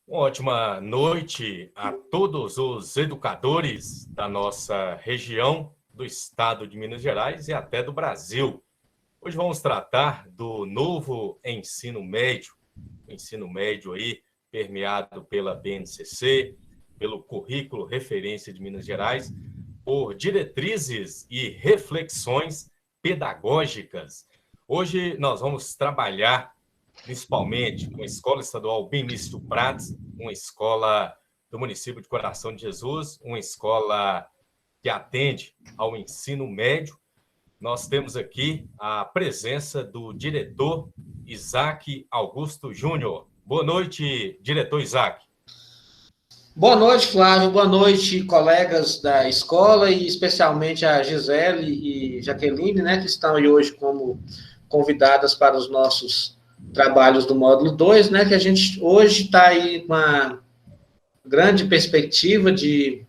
Uma ótima noite a todos os educadores da nossa região, do estado de Minas Gerais e até do Brasil. Hoje vamos tratar do novo ensino médio aí, permeado pela BNCC, pelo currículo referência de Minas Gerais, por diretrizes e reflexões pedagógicas. Hoje nós vamos trabalhar principalmente com a Escola Estadual Benício Prats, uma escola do município de Coração de Jesus, uma escola que atende ao ensino médio. Nós temos aqui a presença do diretor Isaac Augusto Júnior. Boa noite, diretor Isaac. Boa noite, Flávio. Boa noite, colegas da escola e especialmente a Gisele e Jaqueline, né, que estão aí hoje como convidadas para os nossos trabalhos do módulo 2, né, que a gente hoje está aí com uma grande perspectiva de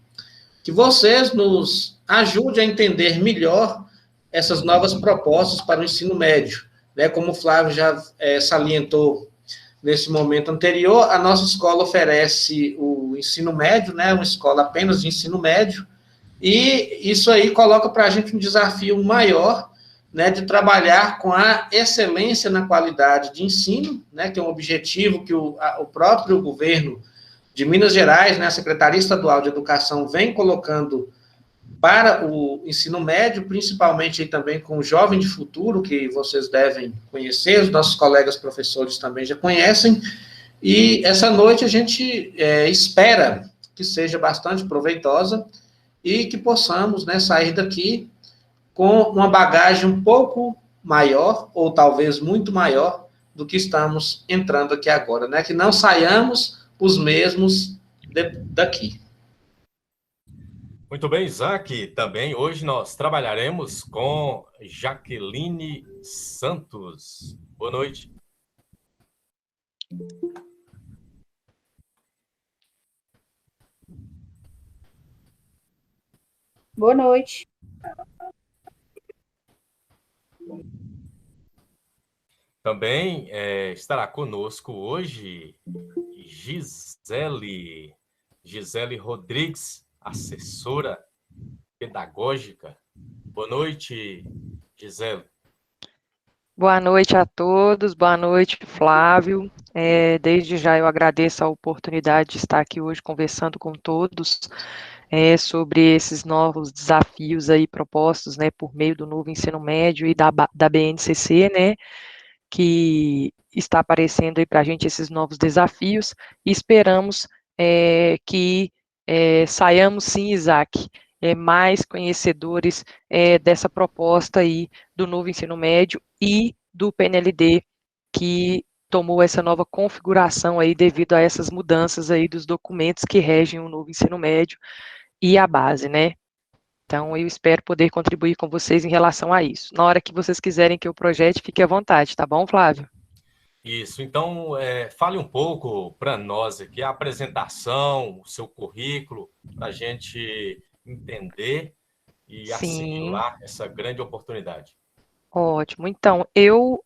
que vocês nos ajudem a entender melhor essas novas propostas para o ensino médio, né, como o Flávio já salientou nesse momento anterior, a nossa escola oferece o ensino médio, né, uma escola apenas de ensino médio, e isso aí coloca para a gente um desafio maior, né, de trabalhar com a excelência na qualidade de ensino, né, que é um objetivo que o próprio governo de Minas Gerais, né, a Secretaria Estadual de Educação, vem colocando para o ensino médio, principalmente aí também com o Jovem de Futuro, que vocês devem conhecer, os nossos colegas professores também já conhecem, e essa noite a gente espera que seja bastante proveitosa e que possamos, né, sair daqui com uma bagagem um pouco maior, ou talvez muito maior, do que estamos entrando aqui agora, né, que não saiamos os mesmos daqui. Muito bem, Isaac. Também hoje nós trabalharemos com Jaqueline Santos. Boa noite. Boa noite. Também estará conosco hoje Gisele Rodrigues, assessora pedagógica. Boa noite, Gisele. Boa noite a todos, boa noite, Flávio. Desde já eu agradeço a oportunidade de estar aqui hoje conversando com todos sobre esses novos desafios aí propostos, né, por meio do novo ensino médio e da BNCC, né, que está aparecendo aí para a gente esses novos desafios, e esperamos que saiamos sim, Isaac, mais conhecedores dessa proposta aí do novo ensino médio e do PNLD, que tomou essa nova configuração aí devido a essas mudanças aí dos documentos que regem o novo ensino médio e a base, né? Então, eu espero poder contribuir com vocês em relação a isso. Na hora que vocês quiserem que eu projete, fique à vontade, tá bom, Flávio? Isso, então fale um pouco para nós aqui a apresentação, o seu currículo, para a gente entender e Sim, assimilar essa grande oportunidade. ótimo. Então, eu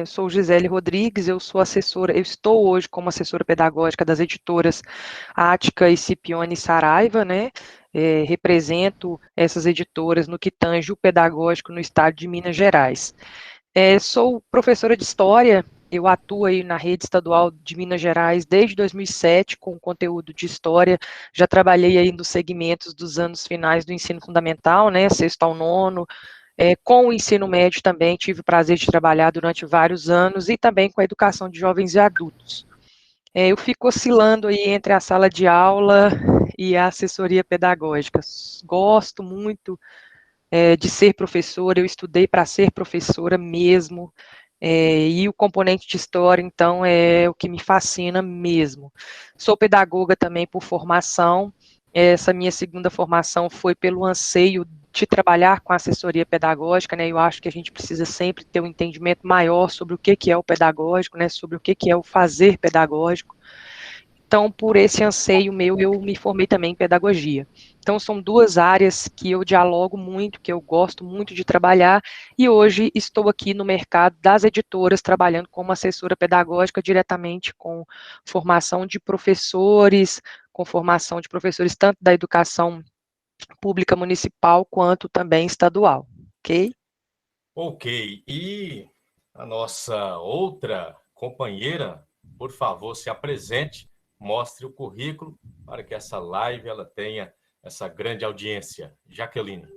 sou Gisele Rodrigues, eu sou assessora, eu estou hoje como assessora pedagógica das editoras Ática, Scipione e Saraiva, né? Represento essas editoras no que tange o pedagógico no estado de Minas Gerais. Sou professora de História, eu atuo aí na rede estadual de Minas Gerais desde 2007 com conteúdo de História, já trabalhei aí nos segmentos dos anos finais do ensino fundamental, né, sexto ao nono, com o ensino médio também, tive o prazer de trabalhar durante vários anos, e também com a educação de jovens e adultos. Eu fico oscilando aí entre a sala de aula e a assessoria pedagógica, gosto muito de ser professora, eu estudei para ser professora mesmo, e o componente de história, então, é o que me fascina mesmo. Sou pedagoga também por formação, essa minha segunda formação foi pelo anseio de trabalhar com assessoria pedagógica, né, eu acho que a gente precisa sempre ter um entendimento maior sobre o que é o pedagógico, né, sobre o que é o fazer pedagógico. Então, por esse anseio meu, eu me formei também em pedagogia. Então, são duas áreas que eu dialogo muito, que eu gosto muito de trabalhar, e hoje estou aqui no mercado das editoras, trabalhando como assessora pedagógica, diretamente com formação de professores, com formação de professores tanto da educação pública municipal, quanto também estadual, ok? Ok, e a nossa outra companheira, por favor, se apresente, mostre o currículo para que essa live ela tenha essa grande audiência. Jaqueline.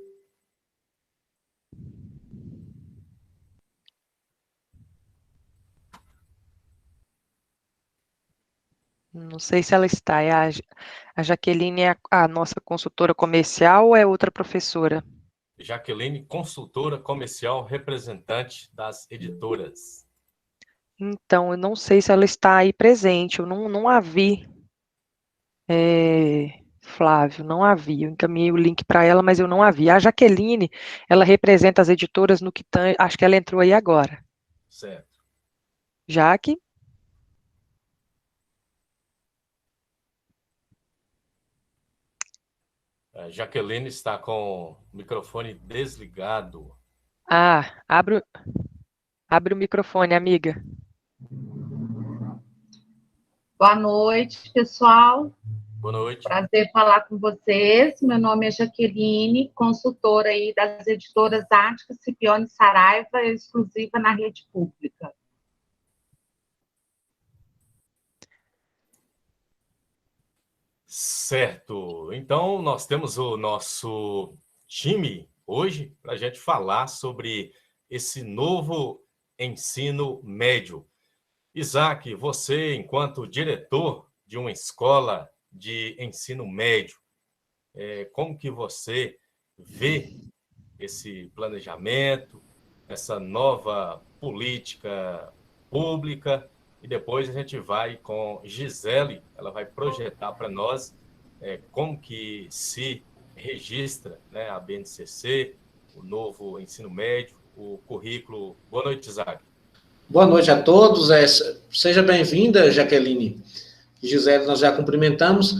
Não sei se ela está, a Jaqueline é a nossa consultora comercial ou é outra professora? Jaqueline, consultora comercial, representante das editoras. Então, eu não sei se ela está aí presente, eu não a vi, Flávio, não a vi. Eu encaminhei o link para ela, mas eu não a vi. A Jaqueline, ela representa as editoras no que acho que ela entrou aí agora. Certo. Jaque? A Jaqueline está com o microfone desligado. Ah, abre o microfone, amiga. Boa noite, pessoal. Boa noite. Prazer falar com vocês. Meu nome é Jaqueline, consultora aí das editoras Ática, Scipione e Saraiva, exclusiva na rede pública. Certo. Então, nós temos o nosso time hoje para a gente falar sobre esse novo ensino médio. Isaac, você, enquanto diretor de uma escola de ensino médio, como que você vê esse planejamento, essa nova política pública? E depois a gente vai com Gisele, ela vai projetar para nós como que se registra, né, a BNCC, o novo ensino médio, o currículo. Boa noite, Isaac. Boa noite a todos. Seja bem-vinda, Jaqueline. Gisele, nós já cumprimentamos.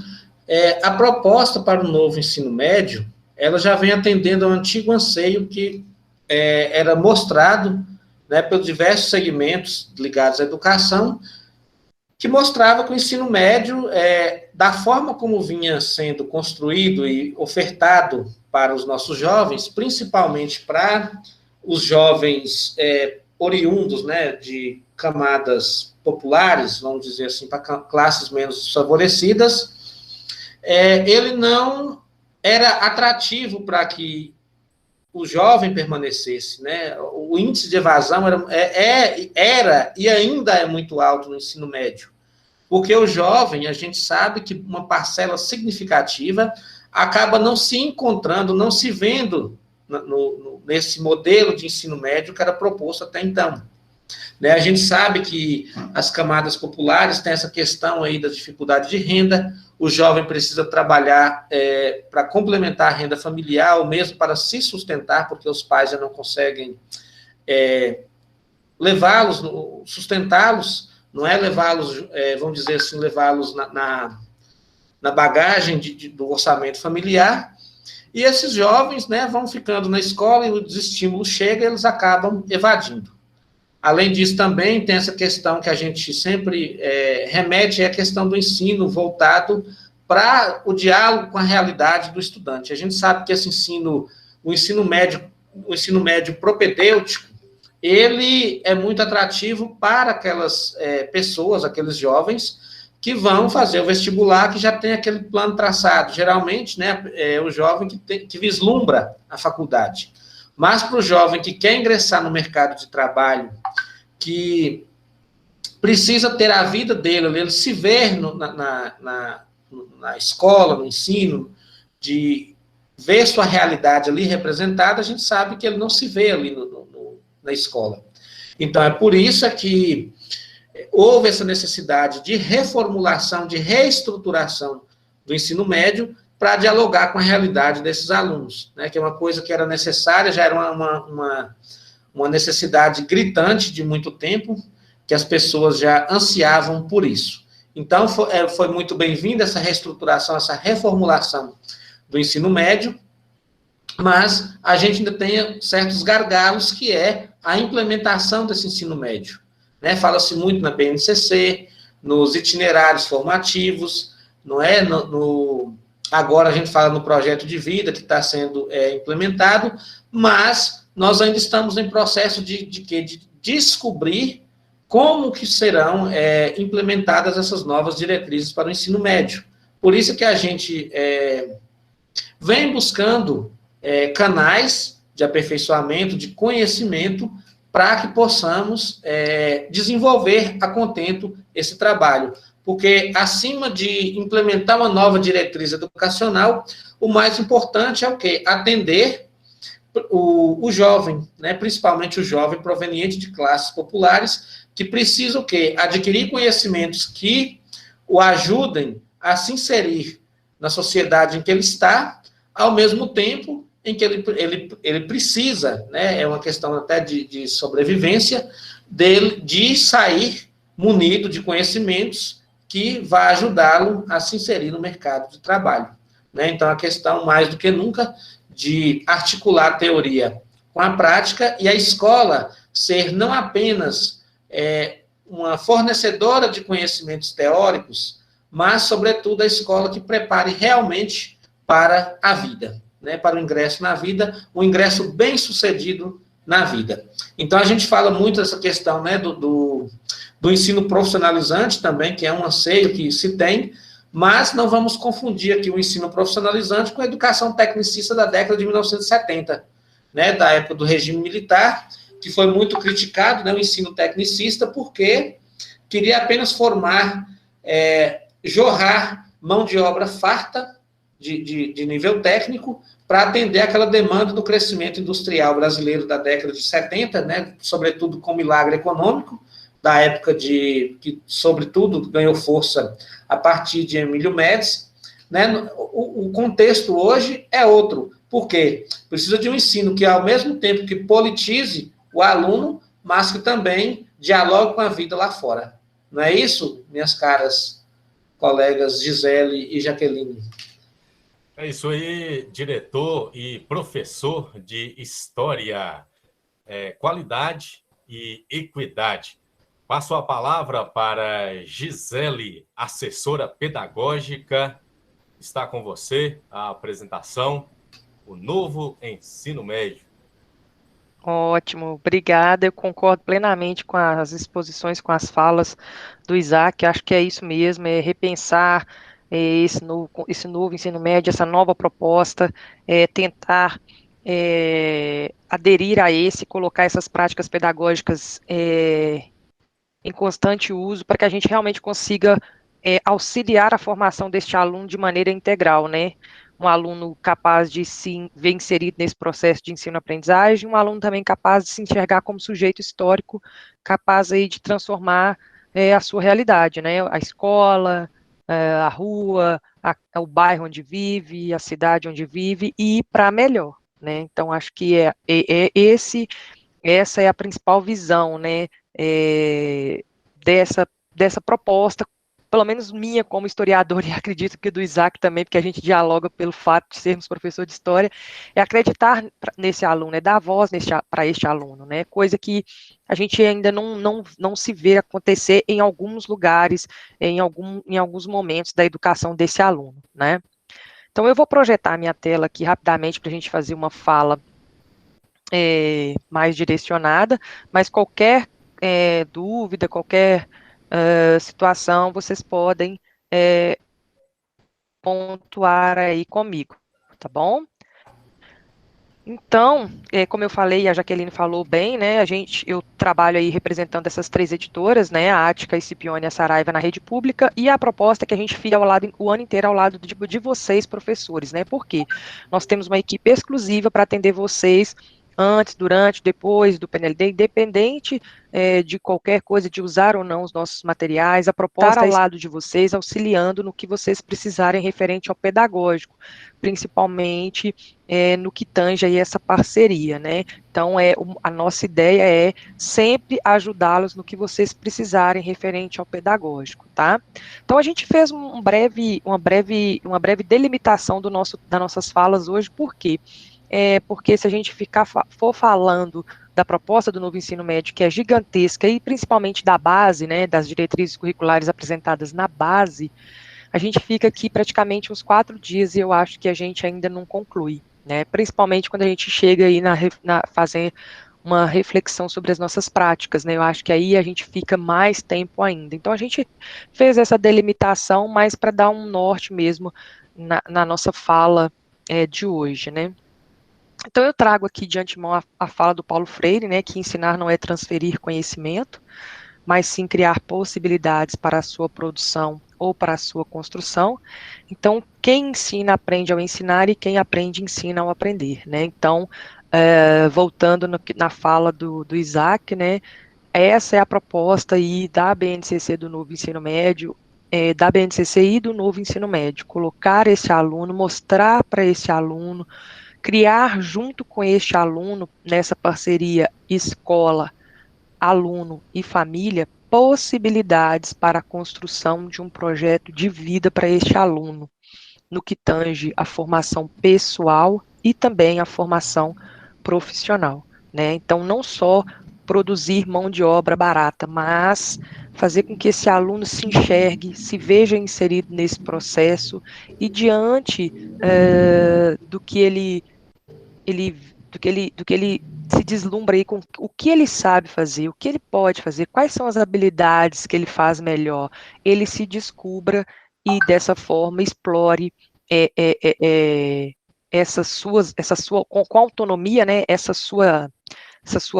A proposta para o novo ensino médio, ela já vem atendendo ao antigo anseio que era mostrado, né, pelos diversos segmentos ligados à educação, que mostrava que o ensino médio, da forma como vinha sendo construído e ofertado para os nossos jovens, principalmente para os jovens oriundos, né, de camadas populares, vamos dizer assim, para classes menos favorecidas, ele não era atrativo para que o jovem permanecesse, né? O índice de evasão era e ainda é muito alto no ensino médio, porque o jovem, a gente sabe que uma parcela significativa acaba não se encontrando, não se vendo nesse modelo de ensino médio que era proposto até então. Né? A gente sabe que as camadas populares têm essa questão aí da dificuldade de renda, o jovem precisa trabalhar para complementar a renda familiar, ou mesmo para se sustentar, porque os pais já não conseguem levá-los, sustentá-los, não é levá-los, vamos dizer assim, levá-los na bagagem do orçamento familiar, e esses jovens, né, vão ficando na escola e o desestímulo chega e eles acabam evadindo. Além disso, também tem essa questão que a gente sempre remete, é a questão do ensino voltado para o diálogo com a realidade do estudante. A gente sabe que esse o ensino médio propedêutico, ele é muito atrativo para aquelas pessoas, aqueles jovens, que vão fazer o vestibular, que já tem aquele plano traçado. Geralmente, né, o jovem que vislumbra a faculdade. Mas para o jovem que quer ingressar no mercado de trabalho, que precisa ter a vida dele, ele se ver na escola, no ensino, de ver sua realidade ali representada, a gente sabe que ele não se vê ali na escola. Então, é por isso que houve essa necessidade de reformulação, de reestruturação do ensino médio para dialogar com a realidade desses alunos, né, que é uma coisa que era necessária, já era uma necessidade gritante de muito tempo, que as pessoas já ansiavam por isso. Então, foi muito bem-vinda essa reestruturação, essa reformulação do ensino médio, mas a gente ainda tem certos gargalos, que é a implementação desse ensino médio. Né? Fala-se muito na BNCC, nos itinerários formativos, não é? Agora a gente fala no projeto de vida que está sendo implementado, mas nós ainda estamos em processo de descobrir como que serão implementadas essas novas diretrizes para o ensino médio. Por isso que a gente vem buscando canais de aperfeiçoamento, de conhecimento, para que possamos desenvolver a contento esse trabalho. Porque, acima de implementar uma nova diretriz educacional, o mais importante é o quê? Atender o jovem, né? Principalmente o jovem proveniente de classes populares, que precisa o quê? Adquirir conhecimentos que o ajudem a se inserir na sociedade em que ele está, ao mesmo tempo em que ele precisa, né? É uma questão até de sobrevivência, de sair munido de conhecimentos que vai ajudá-lo a se inserir no mercado de trabalho. Né? Então, a questão, mais do que nunca, de articular a teoria com a prática, e a escola ser não apenas uma fornecedora de conhecimentos teóricos, mas, sobretudo, a escola que prepare realmente para a vida, né? Para o ingresso na vida, um ingresso bem-sucedido na vida. Então, a gente fala muito dessa questão, né, do ensino profissionalizante também, que é um anseio que se tem, mas não vamos confundir aqui o ensino profissionalizante com a educação tecnicista da década de 1970, né, da época do regime militar, que foi muito criticado, né, o ensino tecnicista, porque queria apenas formar, jorrar mão de obra farta, de nível técnico, para atender aquela demanda do crescimento industrial brasileiro da década de 70, né, sobretudo com milagre econômico, da época que, sobretudo, ganhou força a partir de Emílio Médici, né? O contexto hoje é outro. Por quê? Precisa de um ensino que, ao mesmo tempo que politize o aluno, mas que também dialogue com a vida lá fora. Não é isso, minhas caras colegas Gisele e Jaqueline? É isso aí, diretor e professor de História, Qualidade e Equidade. Passo a palavra para Gisele, assessora pedagógica. Está com você a apresentação, o novo ensino médio. Ótimo, obrigada. Eu concordo plenamente com as exposições, com as falas do Isaac. Acho que é isso mesmo, é repensar esse novo ensino médio, essa nova proposta, tentar aderir a colocar essas práticas pedagógicas em constante uso, para que a gente realmente consiga auxiliar a formação deste aluno de maneira integral, né? Um aluno capaz de se ver inserido nesse processo de ensino-aprendizagem, um aluno também capaz de se enxergar como sujeito histórico, capaz aí de transformar a sua realidade, né? A escola, a rua, o bairro onde vive, a cidade onde vive, e para melhor, né? Então, acho que essa é a principal visão, né, dessa proposta, pelo menos minha como historiadora, e acredito que do Isaac também, porque a gente dialoga pelo fato de sermos professor de história, é acreditar nesse aluno, é dar voz para este aluno, né, coisa que a gente ainda não se vê acontecer em alguns lugares, em alguns momentos da educação desse aluno, né. Então, eu vou projetar a minha tela aqui rapidamente para a gente fazer uma fala mais direcionada, mas qualquer dúvida, qualquer situação, vocês podem pontuar aí comigo, tá bom? Então, como eu falei, a Jaqueline falou bem, né, eu trabalho aí representando essas 3 editoras, né, a Ática, a Scipione e a Saraiva na rede pública, e a proposta é que a gente fique o ano inteiro ao lado de vocês, professores, né, porque nós temos uma equipe exclusiva para atender vocês antes, durante, depois do PNLD, independente de qualquer coisa, de usar ou não os nossos materiais, a proposta é ao lado de vocês, auxiliando no que vocês precisarem referente ao pedagógico, principalmente no que tange aí essa parceria, né? Então, a nossa ideia é sempre ajudá-los no que vocês precisarem referente ao pedagógico, tá? Então, a gente fez uma breve delimitação das nossas falas hoje, por quê? Porque se a gente for falando da proposta do novo ensino médio, que é gigantesca, e principalmente da base, né, das diretrizes curriculares apresentadas na base, a gente fica aqui praticamente uns 4 dias e eu acho que a gente ainda não conclui, né, principalmente quando a gente chega aí fazer uma reflexão sobre as nossas práticas, né, eu acho que aí a gente fica mais tempo ainda. Então, a gente fez essa delimitação, mas para dar um norte mesmo na nossa fala de hoje, né. Então, eu trago aqui de antemão a fala do Paulo Freire, né, que ensinar não é transferir conhecimento, mas sim criar possibilidades para a sua produção ou para a sua construção. Então, quem ensina aprende ao ensinar e quem aprende ensina ao aprender, né? Então, voltando na fala do Isaac, né, essa é a proposta aí da BNCC do novo ensino médio, da BNCC e do novo ensino médio, colocar esse aluno, mostrar para esse aluno, criar junto com este aluno, nessa parceria escola, aluno e família, possibilidades para a construção de um projeto de vida para este aluno, no que tange a formação pessoal e também a formação profissional, né? Então, não só produzir mão de obra barata, mas fazer com que esse aluno se enxergue, se veja inserido nesse processo e diante do que ele se deslumbra aí com o que ele sabe fazer, o que ele pode fazer, quais são as habilidades que ele faz melhor, ele se descubra e dessa forma explore essa sua com autonomia, né,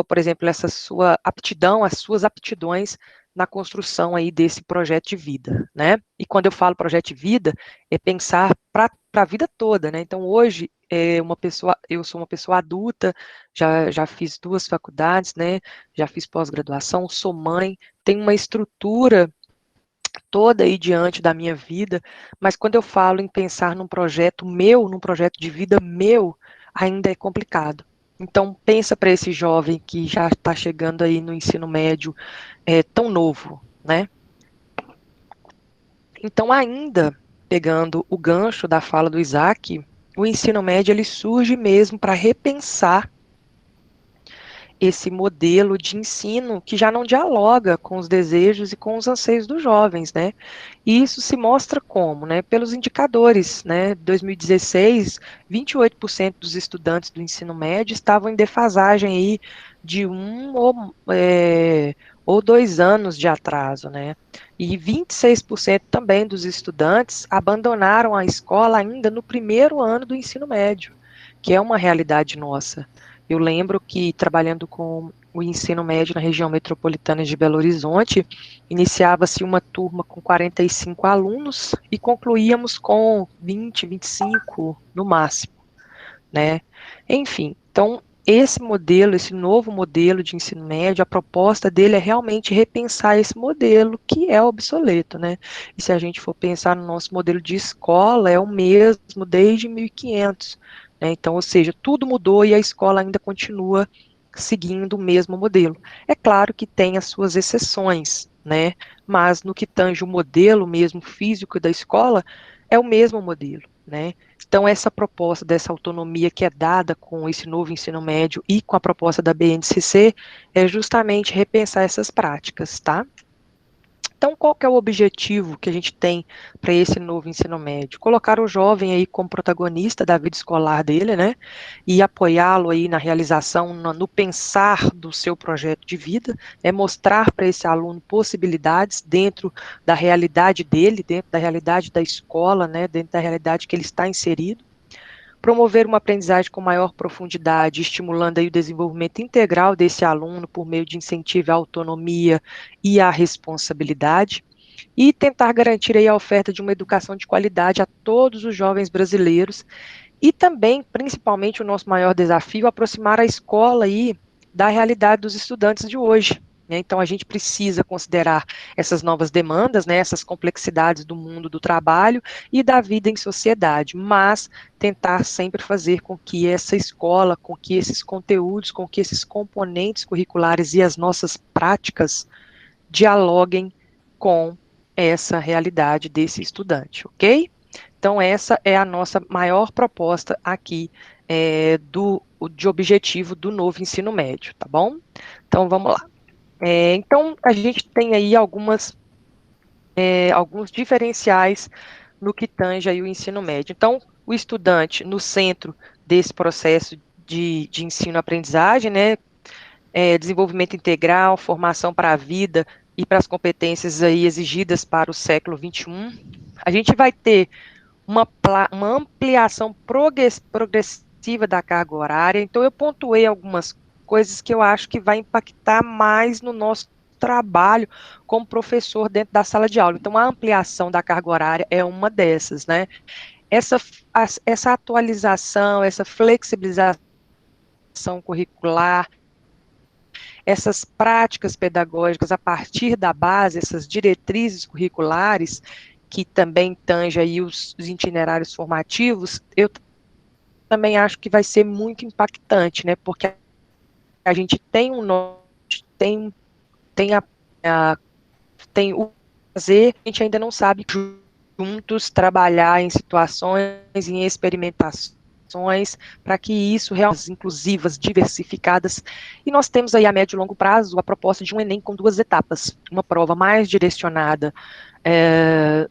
por exemplo, essa sua aptidão, as suas aptidões na construção aí desse projeto de vida, né? E quando eu falo projeto de vida, é pensar para a vida toda, né? Então, hoje, eu sou uma pessoa adulta, já fiz 2 faculdades, né? Já fiz pós-graduação, sou mãe, tenho uma estrutura toda aí diante da minha vida, mas quando eu falo em pensar num projeto meu, num projeto de vida meu, ainda é complicado. Então, pensa para esse jovem que já está chegando aí no ensino médio, tão novo, né? Então, ainda pegando o gancho da fala do Isaac, o ensino médio ele surge mesmo para repensar esse modelo de ensino que já não dialoga com os desejos e com os anseios dos jovens, né? E isso se mostra como, né? Pelos indicadores, né? 2016, 28% dos estudantes do ensino médio estavam em defasagem aí de 1 ou 2 anos de atraso, né? E 26% também dos estudantes abandonaram a escola ainda no primeiro ano do ensino médio, que é uma realidade nossa. Eu lembro que, trabalhando com o ensino médio na região metropolitana de Belo Horizonte, iniciava-se uma turma com 45 alunos e concluíamos com 20, 25 no máximo, né? Enfim, então, esse novo modelo de ensino médio, a proposta dele é realmente repensar esse modelo que é obsoleto, né? E se a gente for pensar no nosso modelo de escola, é o mesmo desde 1500, né? Então, ou seja, tudo mudou e a escola ainda continua seguindo o mesmo modelo. É claro que tem as suas exceções, né? Mas no que tange o modelo mesmo físico da escola, é o mesmo modelo, né? Então, essa proposta dessa autonomia que é dada com esse novo ensino médio e com a proposta da BNCC é justamente repensar essas práticas, tá? Então, qual que é o objetivo que a gente tem para esse novo ensino médio? Colocar o jovem aí como protagonista da vida escolar dele, né? E apoiá-lo aí na realização, no pensar do seu projeto de vida, mostrar para esse aluno possibilidades dentro da realidade dele, dentro da realidade da escola, né? Dentro da realidade que ele está inserido. Promover uma aprendizagem com maior profundidade, estimulando aí o desenvolvimento integral desse aluno por meio de incentivo à autonomia e à responsabilidade, e tentar garantir aí a oferta de uma educação de qualidade a todos os jovens brasileiros E também, principalmente, o nosso maior desafio é aproximar a escola aí da realidade dos estudantes de hoje, né? Então, a gente precisa considerar essas novas demandas, né, essas complexidades do mundo do trabalho e da vida em sociedade, mas tentar sempre fazer com que essa escola, com que esses conteúdos, com que esses componentes curriculares e as nossas práticas dialoguem com essa realidade desse estudante, ok? Então, essa é a nossa maior proposta aqui de objetivo do novo ensino médio, tá bom? Então, vamos lá. Então, a gente tem aí alguns diferenciais no que tange aí o ensino médio. Então, o estudante no centro desse processo de ensino-aprendizagem, né, desenvolvimento integral, formação para a vida e para as competências aí exigidas para o século XXI. A gente vai ter uma ampliação progressiva da carga horária. Então, eu pontuei algumas coisas que eu acho que vai impactar mais no nosso trabalho como professor dentro da sala de aula. Então, a ampliação da carga horária é uma dessas, né? Essa atualização, essa flexibilização curricular, essas práticas pedagógicas a partir da base, essas diretrizes curriculares, que também tange aí os itinerários formativos, eu também acho que vai ser muito impactante, né, porque a gente tem tem o fazer, a gente ainda não sabe juntos trabalhar em situações, em experimentações, para que isso realmente inclusivas, diversificadas, e nós temos aí a médio e longo prazo a proposta de um Enem com 2 etapas, uma prova mais direcionada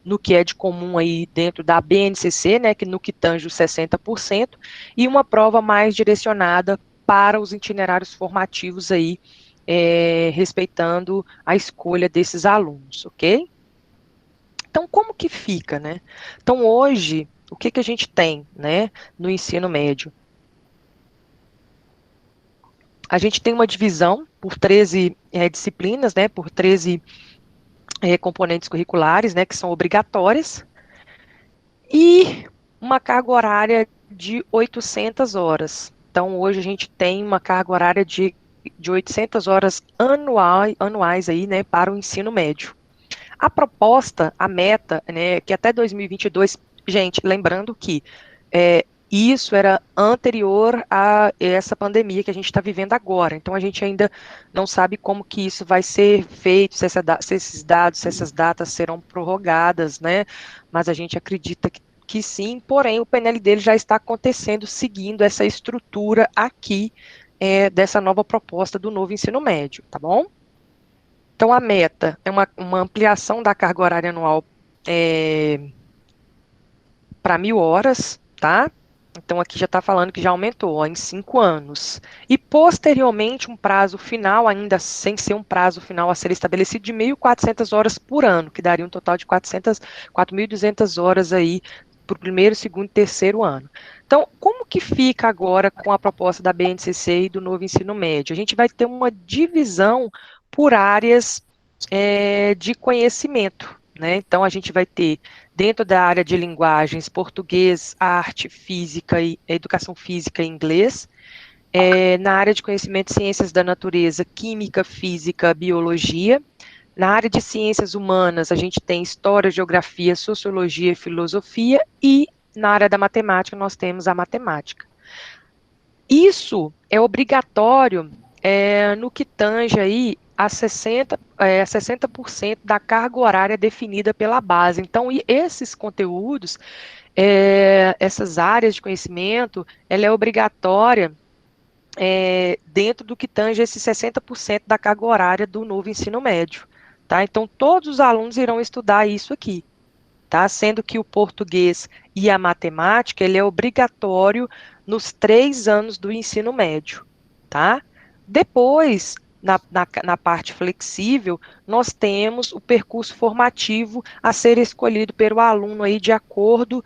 no que é de comum aí dentro da BNCC, né, que no que tange os 60%, e uma prova mais direcionada para os itinerários formativos aí, respeitando a escolha desses alunos, ok? Então, como que fica, né? Então, hoje, o que a gente tem, né, no ensino médio? A gente tem uma divisão por 13 disciplinas, né, por 13 componentes curriculares, né, que são obrigatórias, e uma carga horária de 800 horas. Então, hoje a gente tem uma carga horária de 800 horas anuais aí, né, para o ensino médio. A proposta, a meta, né, que até 2022, gente, lembrando que isso era anterior a essa pandemia que a gente está vivendo agora, então a gente ainda não sabe como que isso vai ser feito, se esses dados, se essas datas serão prorrogadas, né, mas a gente acredita que sim, porém o PNL dele já está acontecendo seguindo essa estrutura aqui dessa nova proposta do novo ensino médio, tá bom? Então, a meta é uma ampliação da carga horária anual para 1.000 horas, tá? Então, aqui já está falando que já aumentou, ó, em 5 anos. E, posteriormente, um prazo final, ainda sem ser um prazo final a ser estabelecido, de 1.400 horas por ano, que daria um total de 4.200 horas aí para o primeiro, segundo e terceiro ano. Então, como que fica agora com a proposta da BNCC e do novo ensino médio? A gente vai ter uma divisão por áreas de conhecimento, né? Então, a gente vai ter, dentro da área de linguagens, português, arte, física, e educação física e inglês. Na área de conhecimento, ciências da natureza, química, física, biologia. Na área de ciências humanas, a gente tem história, geografia, sociologia e filosofia. E na área da matemática, nós temos a matemática. Isso é obrigatório no que tange aí a 60% da carga horária definida pela base. Então, esses conteúdos, essas áreas de conhecimento, ela é obrigatória dentro do que tange esses 60% da carga horária do novo ensino médio. Tá? Então, todos os alunos irão estudar isso aqui. Tá? Sendo que o português e a matemática, ele é obrigatório nos 3 anos do ensino médio, tá? Depois, na parte flexível, nós temos o percurso formativo a ser escolhido pelo aluno aí de acordo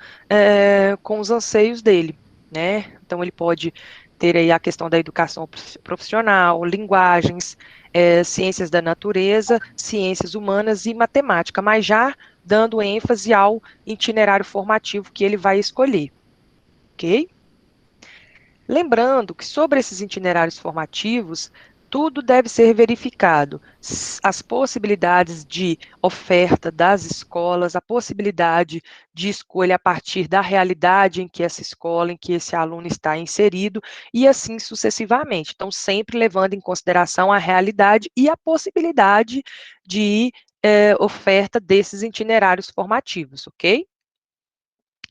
com os anseios dele, né? Então, ele pode ter aí a questão da educação profissional, linguagens, ciências da natureza, ciências humanas e matemática, mas já dando ênfase ao itinerário formativo que ele vai escolher, ok? Lembrando que sobre esses itinerários formativos, tudo deve ser verificado. As possibilidades de oferta das escolas, a possibilidade de escolha a partir da realidade em que essa escola, em que esse aluno está inserido, e assim sucessivamente. Então, sempre levando em consideração a realidade e a possibilidade de oferta desses itinerários formativos, ok?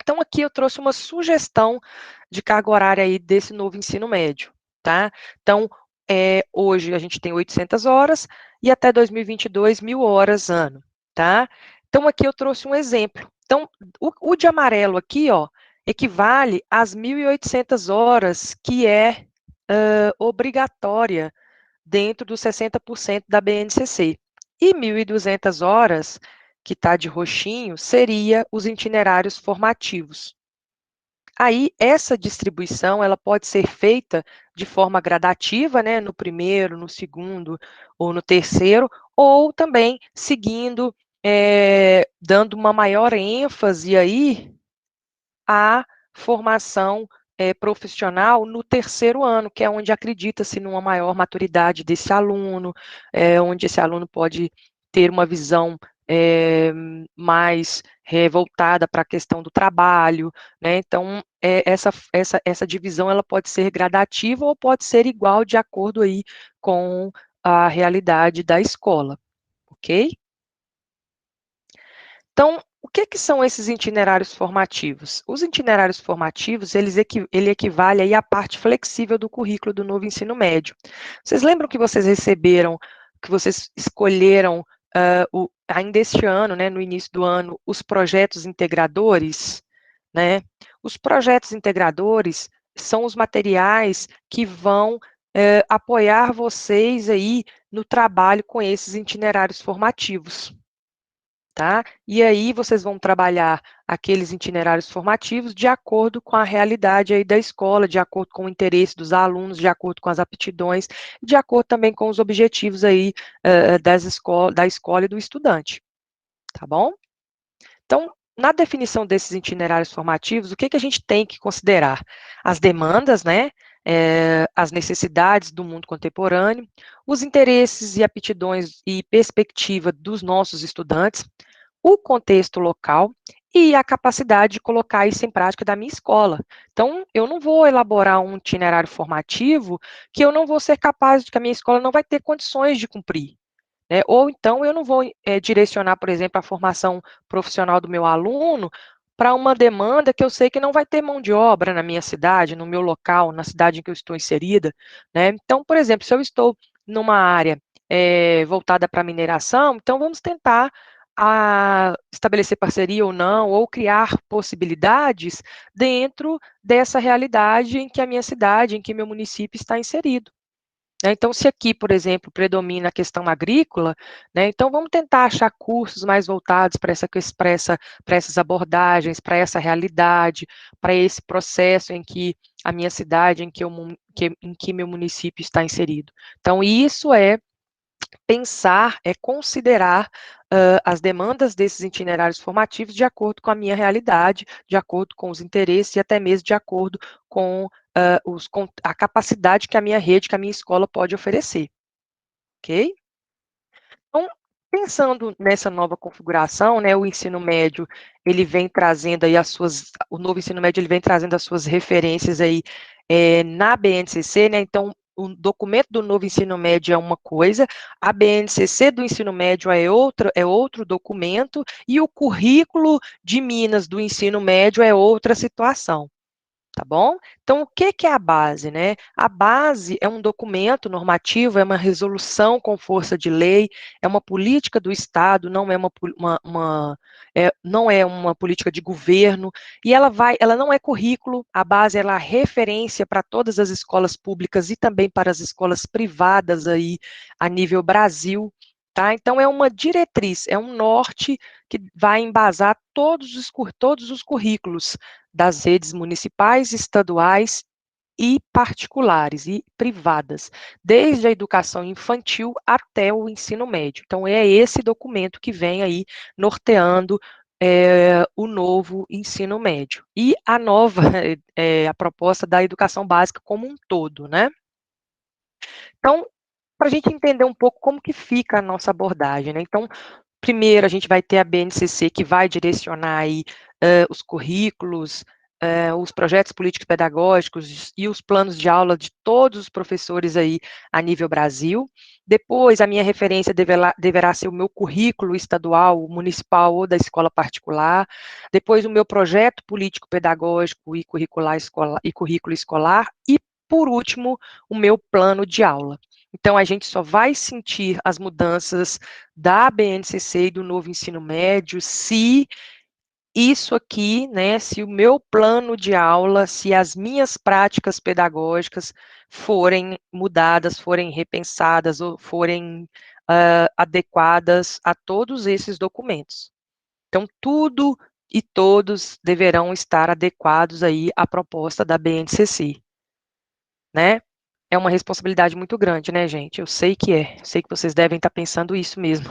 Então, aqui eu trouxe uma sugestão de carga horária aí desse novo ensino médio, tá? Então, hoje a gente tem 800 horas e até 2022, 1.000 horas ano, tá? Então, aqui eu trouxe um exemplo. Então, o de amarelo aqui, ó, equivale às 1.800 horas que é obrigatória dentro dos 60% da BNCC. E 1.200 horas, que está de roxinho, seria os itinerários formativos. Aí, essa distribuição, ela pode ser feita de forma gradativa, né, no primeiro, no segundo ou no terceiro, ou também seguindo, dando uma maior ênfase aí à formação profissional no terceiro ano, que é onde acredita-se numa maior maturidade desse aluno, onde esse aluno pode ter uma visão mais voltada para a questão do trabalho, né? Então, essa divisão ela pode ser gradativa ou pode ser igual de acordo aí com a realidade da escola, ok? Então, o que são esses itinerários formativos? Os itinerários formativos, ele equivale aí à parte flexível do currículo do novo ensino médio. Vocês lembram que vocês receberam, que vocês escolheram ainda este ano, né, no início do ano, os projetos integradores, né? Os projetos integradores são os materiais que vão apoiar vocês aí no trabalho com esses itinerários formativos. Tá? E aí vocês vão trabalhar aqueles itinerários formativos de acordo com a realidade aí da escola, de acordo com o interesse dos alunos, de acordo com as aptidões, de acordo também com os objetivos aí da escola e do estudante, tá bom? Então, na definição desses itinerários formativos, o que a gente tem que considerar? As demandas, né? As necessidades do mundo contemporâneo, os interesses e aptidões e perspectiva dos nossos estudantes, o contexto local e a capacidade de colocar isso em prática da minha escola. Então, eu não vou elaborar um itinerário formativo que eu não vou ser capaz, que a minha escola não vai ter condições de cumprir. Né? Ou então eu não vou direcionar, por exemplo, a formação profissional do meu aluno para uma demanda que eu sei que não vai ter mão de obra na minha cidade, no meu local, na cidade em que eu estou inserida. Né? Então, por exemplo, se eu estou numa área voltada para mineração, então vamos tentar estabelecer parceria ou não, ou criar possibilidades dentro dessa realidade em que a minha cidade, em que meu município está inserido. Então, se aqui, por exemplo, predomina a questão agrícola, né, então vamos tentar achar cursos mais voltados para essas abordagens, para essa realidade, para esse processo em que a minha cidade, em que meu município está inserido. Então, isso é pensar, é considerar as demandas desses itinerários formativos de acordo com a minha realidade, de acordo com os interesses e até mesmo de acordo com a capacidade que a minha rede, que a minha escola pode oferecer, ok? Então, pensando nessa nova configuração, né, o ensino médio, ele vem trazendo aí o novo ensino médio, ele vem trazendo as suas referências aí na BNCC, né, então, o documento do novo ensino médio é uma coisa, a BNCC do ensino médio é outro documento, e o currículo de Minas do ensino médio é outra situação. Tá bom? Então, o que é a base, né? A base é um documento normativo, é uma resolução com força de lei, é uma política do Estado, não é não é uma política de governo, e ela não é currículo, a base ela é referência para todas as escolas públicas e também para as escolas privadas aí a nível Brasil, tá? Então, é uma diretriz, é um norte que vai embasar todos os currículos das redes municipais, estaduais e particulares e privadas, desde a educação infantil até o ensino médio. Então, é esse documento que vem aí norteando o novo ensino médio e a nova, a proposta da educação básica como um todo, né? Então, para a gente entender um pouco como que fica a nossa abordagem, né? Então, primeiro a gente vai ter a BNCC que vai direcionar aí os currículos, os projetos políticos pedagógicos e os planos de aula de todos os professores aí a nível Brasil. Depois, a minha referência deverá ser o meu currículo estadual, municipal ou da escola particular. Depois, o meu projeto político pedagógico e currículo escolar. E, por último, o meu plano de aula. Então, a gente só vai sentir as mudanças da BNCC e do novo ensino médio se isso aqui, né, se o meu plano de aula, se as minhas práticas pedagógicas forem mudadas, forem repensadas ou forem adequadas a todos esses documentos. Então, tudo e todos deverão estar adequados aí à proposta da BNCC, né? É uma responsabilidade muito grande, né, gente? Eu sei que sei que vocês devem estar pensando isso mesmo,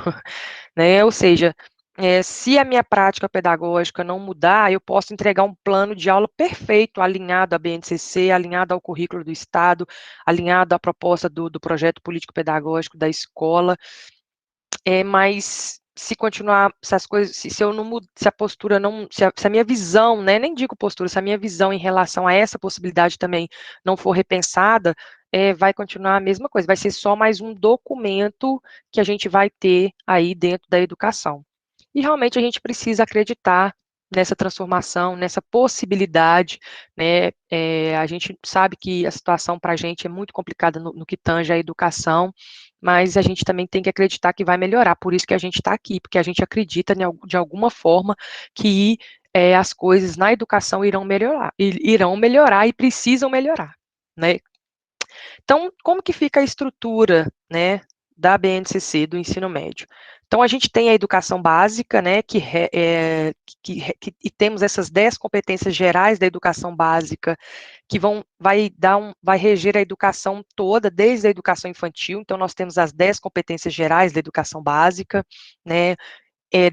né? Ou seja, se a minha prática pedagógica não mudar, eu posso entregar um plano de aula perfeito, alinhado à BNCC, alinhado ao currículo do Estado, alinhado à proposta do projeto político-pedagógico da escola, mas se continuar, se as coisas, se eu não mudo, se a postura não, se a minha visão, né, nem digo postura, se a minha visão em relação a essa possibilidade também não for repensada, vai continuar a mesma coisa, vai ser só mais um documento que a gente vai ter aí dentro da educação. E realmente a gente precisa acreditar nessa transformação, nessa possibilidade, né? A gente sabe que a situação para a gente é muito complicada no que tange a educação, mas a gente também tem que acreditar que vai melhorar, por isso que a gente está aqui, porque a gente acredita de alguma forma que as coisas na educação irão melhorar e precisam melhorar, né? Então, como que fica a estrutura, né, da BNCC, do ensino médio? Então, a gente tem a educação básica, né, e temos essas 10 competências gerais da educação básica, que vai reger a educação toda, desde a educação infantil. Então, nós temos as 10 competências gerais da educação básica, né,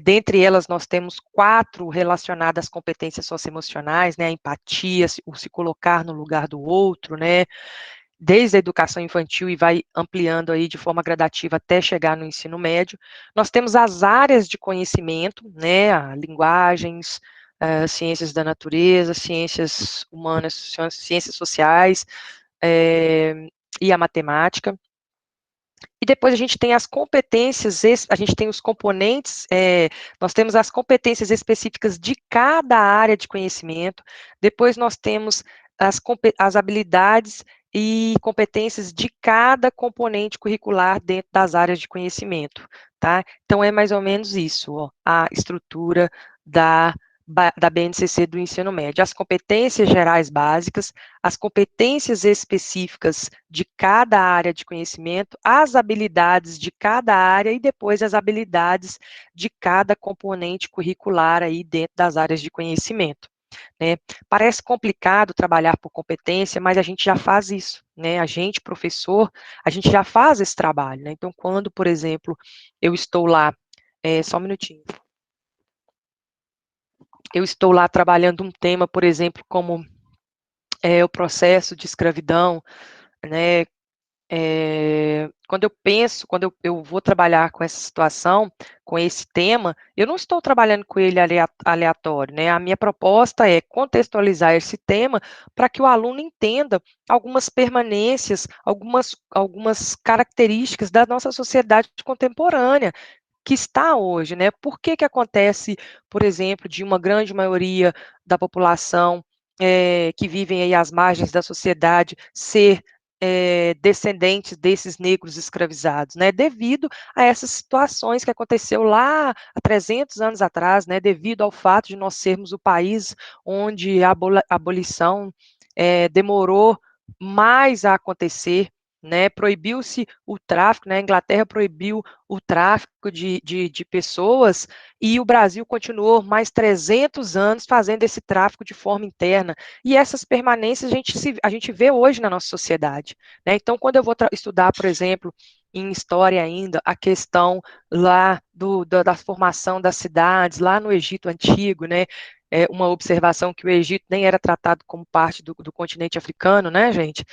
dentre elas, nós temos 4 relacionadas às competências socioemocionais, né, a empatia, o se colocar no lugar do outro, né, desde a educação infantil e vai ampliando aí de forma gradativa até chegar no ensino médio. Nós temos as áreas de conhecimento, né, linguagens, ciências da natureza, ciências humanas, ciências sociais, e a matemática. E depois a gente tem as competências, a gente tem os componentes, nós temos as competências específicas de cada área de conhecimento, depois nós temos as habilidades e competências de cada componente curricular dentro das áreas de conhecimento, tá? Então, é mais ou menos isso, ó, a estrutura da BNCC do ensino médio. As competências gerais básicas, as competências específicas de cada área de conhecimento, as habilidades de cada área e depois as habilidades de cada componente curricular aí dentro das áreas de conhecimento. Né? Parece complicado trabalhar por competência, mas a gente já faz isso, né? A gente, professor, a gente já faz esse trabalho, né? Então, quando, por exemplo, eu estou lá, só um minutinho, eu estou lá trabalhando um tema, por exemplo, como o processo de escravidão, né? Quando eu vou trabalhar com essa situação, com esse tema, eu não estou trabalhando com ele aleatório, né? A minha proposta é contextualizar esse tema para que o aluno entenda algumas permanências, algumas características da nossa sociedade contemporânea, que está hoje, né? Por que que acontece, por exemplo, de uma grande maioria da população que vivem aí às margens da sociedade ser descendentes desses negros escravizados, né? Devido a essas situações que aconteceu lá há 300 anos atrás, né? Devido ao fato de nós sermos o país onde a abolição demorou mais a acontecer, né, proibiu-se o tráfico, né, a Inglaterra proibiu o tráfico de pessoas, e o Brasil continuou mais 300 anos fazendo esse tráfico de forma interna, e essas permanências a gente vê hoje na nossa sociedade, né? Então, quando eu vou estudar, por exemplo, em história ainda, a questão lá da formação das cidades, lá no Egito Antigo, né, uma observação que o Egito nem era tratado como parte do continente africano, né, gente?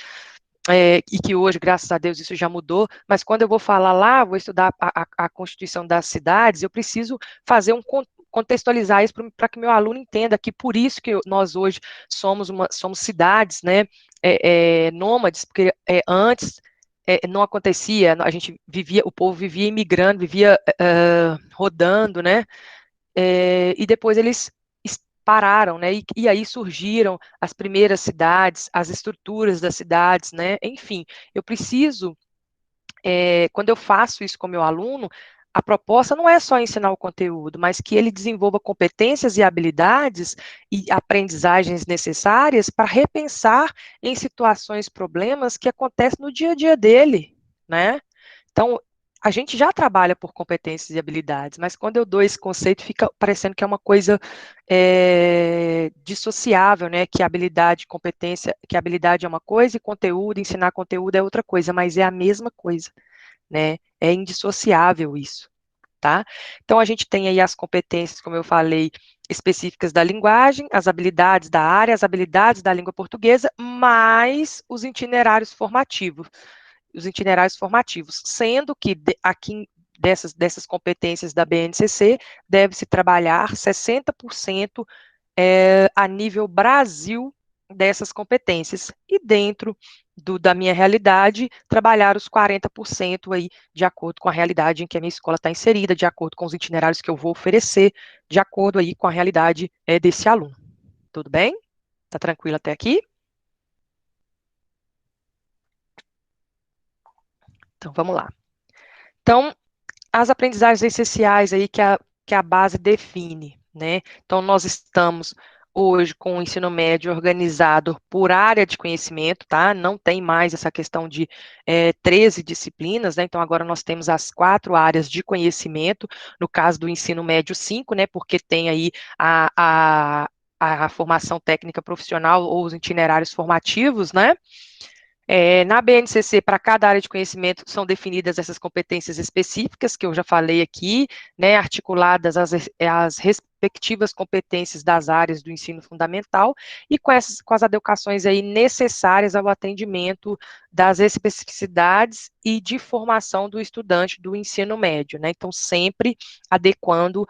E que hoje, graças a Deus, isso já mudou, mas quando eu vou falar lá, vou estudar a Constituição das cidades, eu preciso fazer contextualizar isso para que meu aluno entenda que por isso que nós hoje somos cidades, né, nômades, porque antes não acontecia, a gente vivia, o povo vivia imigrando, vivia rodando, né, e depois eles pararam, né, e aí surgiram as primeiras cidades, as estruturas das cidades, né, enfim, eu preciso, quando eu faço isso com meu aluno, a proposta não é só ensinar o conteúdo, mas que ele desenvolva competências e habilidades e aprendizagens necessárias para repensar em situações, problemas que acontecem no dia a dia dele, né? Então, a gente já trabalha por competências e habilidades, mas quando eu dou esse conceito, fica parecendo que é uma coisa dissociável, né? Que habilidade, competência, que habilidade é uma coisa e conteúdo, ensinar conteúdo é outra coisa, mas é a mesma coisa, né? É indissociável isso, tá? Então, a gente tem aí as competências, como eu falei, específicas da linguagem, as habilidades da área, as habilidades da língua portuguesa, mais os itinerários formativos, sendo que aqui dessas competências da BNCC deve-se trabalhar 60% a nível Brasil dessas competências, e dentro da minha realidade, trabalhar os 40% aí, de acordo com a realidade em que a minha escola está inserida, de acordo com os itinerários que eu vou oferecer, de acordo aí com a realidade desse aluno. Tudo bem? Tá tranquilo até aqui? Então, vamos lá. Então, as aprendizagens essenciais aí que a base define, né? Então, nós estamos hoje com o ensino médio organizado por área de conhecimento, tá? Não tem mais essa questão de 13 disciplinas, né? Então, agora nós temos as 4 áreas de conhecimento, no caso do ensino médio 5, né? Porque tem aí a formação técnica profissional ou os itinerários formativos, né? Na BNCC, para cada área de conhecimento, são definidas essas competências específicas, que eu já falei aqui, né, articuladas as respectivas competências das áreas do ensino fundamental, e com as adequações aí necessárias ao atendimento das especificidades e de formação do estudante do ensino médio, né, então sempre adequando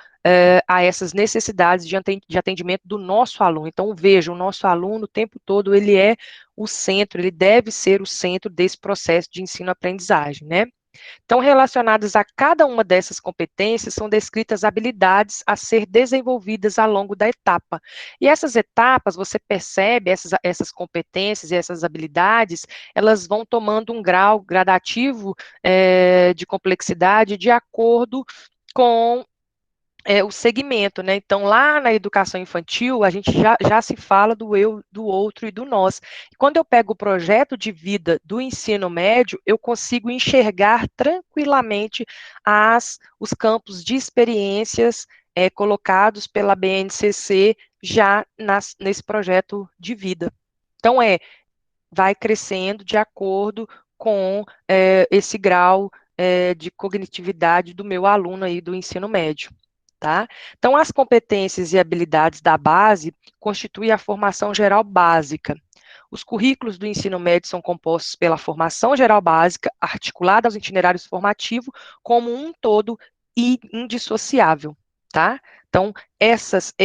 a essas necessidades de atendimento do nosso aluno. Então, veja, o nosso aluno, o tempo todo, ele é o centro, ele deve ser o centro desse processo de ensino-aprendizagem, né? Então, relacionadas a cada uma dessas competências, são descritas habilidades a ser desenvolvidas ao longo da etapa. E essas etapas, você percebe, essas competências e essas habilidades, elas vão tomando um grau gradativo de complexidade de acordo com o segmento, né? Então, lá na educação infantil, a gente já se fala do eu, do outro e do nós. E quando eu pego o projeto de vida do ensino médio, eu consigo enxergar tranquilamente os campos de experiências colocados pela BNCC já nesse projeto de vida. Então, vai crescendo de acordo com esse grau de cognitividade do meu aluno aí do ensino médio. Tá? Então, as competências e habilidades da base constituem a formação geral básica. Os currículos do ensino médio são compostos pela formação geral básica, articulada aos itinerários formativos, como um todo e indissociável, tá? Então, nesses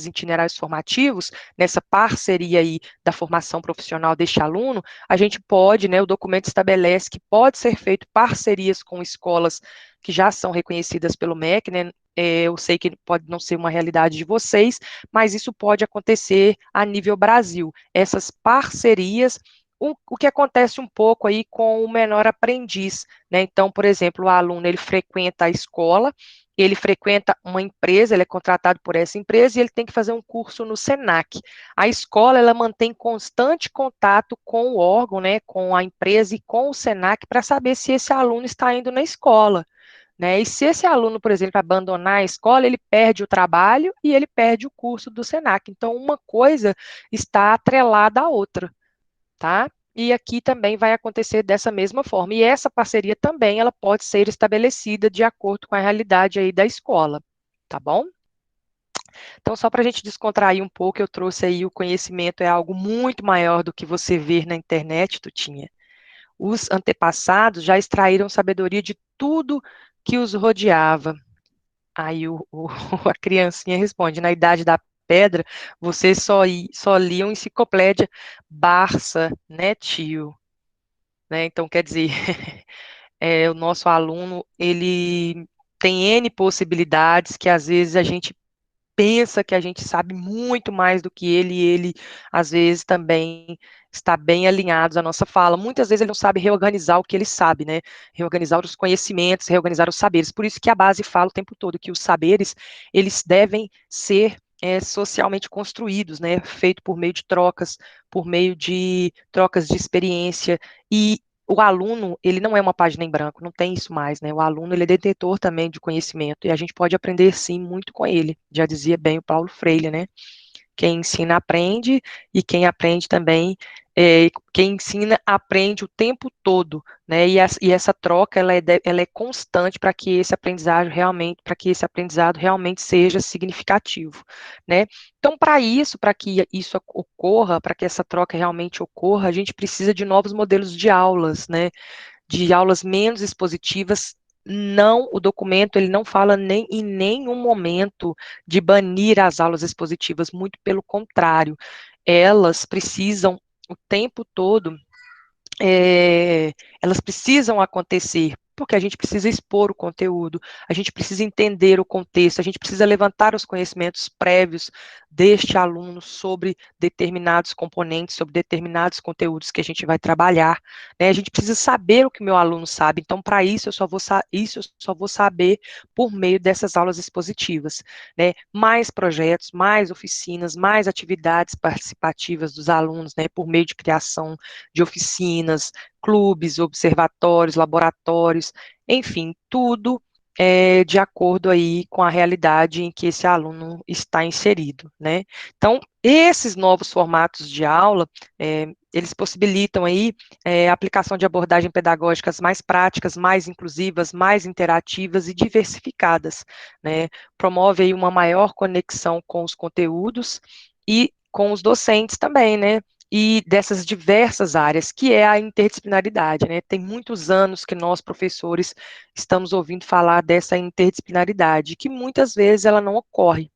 itinerários formativos, nessa parceria aí da formação profissional deste aluno, a gente pode, né, o documento estabelece que pode ser feito parcerias com escolas que já são reconhecidas pelo MEC, né? Eu sei que pode não ser uma realidade de vocês, mas isso pode acontecer a nível Brasil. Essas parcerias, o que acontece um pouco aí com o menor aprendiz, né? Então, por exemplo, o aluno, ele frequenta a escola ele frequenta uma empresa, ele é contratado por essa empresa e ele tem que fazer um curso no Senac. A escola, ela mantém constante contato com o órgão, né, com a empresa e com o Senac para saber se esse aluno está indo na escola, né? E se esse aluno, por exemplo, abandonar a escola, ele perde o trabalho e ele perde o curso do Senac. Então, uma coisa está atrelada à outra, tá? E aqui também vai acontecer dessa mesma forma. E essa parceria também, ela pode ser estabelecida de acordo com a realidade aí da escola, tá bom? Então, só para a gente descontrair um pouco, eu trouxe aí o conhecimento, é algo muito maior do que você ver na internet, Tutinha. Os antepassados já extraíram sabedoria de tudo que os rodeava. Aí a criancinha responde, na idade da pedra, vocês só liam enciclopédia Barça, né, tio? Né? Então, quer dizer, o nosso aluno, ele tem N possibilidades que às vezes a gente pensa que a gente sabe muito mais do que ele, e ele, às vezes, também está bem alinhado à nossa fala. Muitas vezes ele não sabe reorganizar o que ele sabe, né? Reorganizar os conhecimentos, reorganizar os saberes. Por isso que a base fala o tempo todo que os saberes, eles devem ser socialmente construídos, né? Feito por meio de trocas de experiência, e o aluno, ele não é uma página em branco, não tem isso mais, né? O aluno, ele é detentor também de conhecimento, e a gente pode aprender, sim, muito com ele. Já dizia bem o Paulo Freire, né? Quem ensina, aprende, e quem aprende também, quem ensina, aprende o tempo todo, né? E essa troca, ela é constante para que esse aprendizado realmente seja significativo, né? Então, para que isso ocorra, para que essa troca realmente ocorra, a gente precisa de novos modelos de aulas, né? De aulas menos expositivas. Não, o documento, ele não fala em nenhum momento de banir as aulas expositivas, muito pelo contrário, elas precisam o tempo todo, elas precisam acontecer, porque a gente precisa expor o conteúdo, a gente precisa entender o contexto, a gente precisa levantar os conhecimentos prévios deste aluno sobre determinados componentes, sobre determinados conteúdos que a gente vai trabalhar, né? A gente precisa saber o que o meu aluno sabe, então, para isso, eu só vou saber por meio dessas aulas expositivas, né? Mais projetos, mais oficinas, mais atividades participativas dos alunos, né? Por meio de criação de oficinas, clubes, observatórios, laboratórios, enfim, tudo de acordo aí com a realidade em que esse aluno está inserido, né? Então, esses novos formatos de aula, eles possibilitam aí a aplicação de abordagens pedagógicas mais práticas, mais inclusivas, mais interativas e diversificadas, né? Promove aí uma maior conexão com os conteúdos e com os docentes também, né? E dessas diversas áreas, que é a interdisciplinaridade, né? Tem muitos anos que nós, professores, estamos ouvindo falar dessa interdisciplinaridade, que muitas vezes ela não ocorre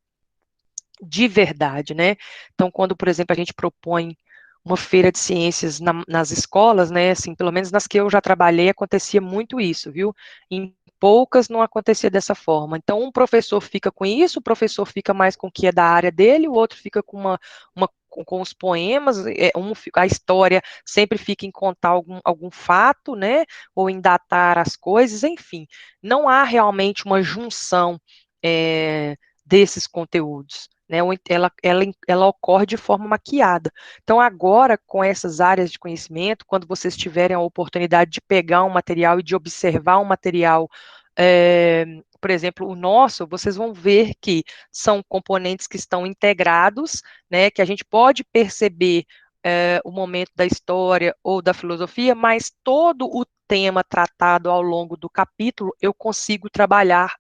de verdade, né? Então, quando, por exemplo, a gente propõe uma feira de ciências nas escolas, né, assim, pelo menos nas que eu já trabalhei, acontecia muito isso, viu? Em poucas não acontecia dessa forma. Então, um professor fica com isso, o professor fica mais com o que é da área dele, o outro fica com com os poemas, a história sempre fica em contar algum fato, né, ou em datar as coisas, enfim, não há realmente uma junção desses conteúdos, né, ela ocorre de forma maquiada. Então, agora, com essas áreas de conhecimento, quando vocês tiverem a oportunidade de pegar um material e de observar um material, por exemplo, o nosso, vocês vão ver que são componentes que estão integrados, né, que a gente pode perceber o momento da história ou da filosofia, mas todo o tema tratado ao longo do capítulo, eu consigo trabalhar.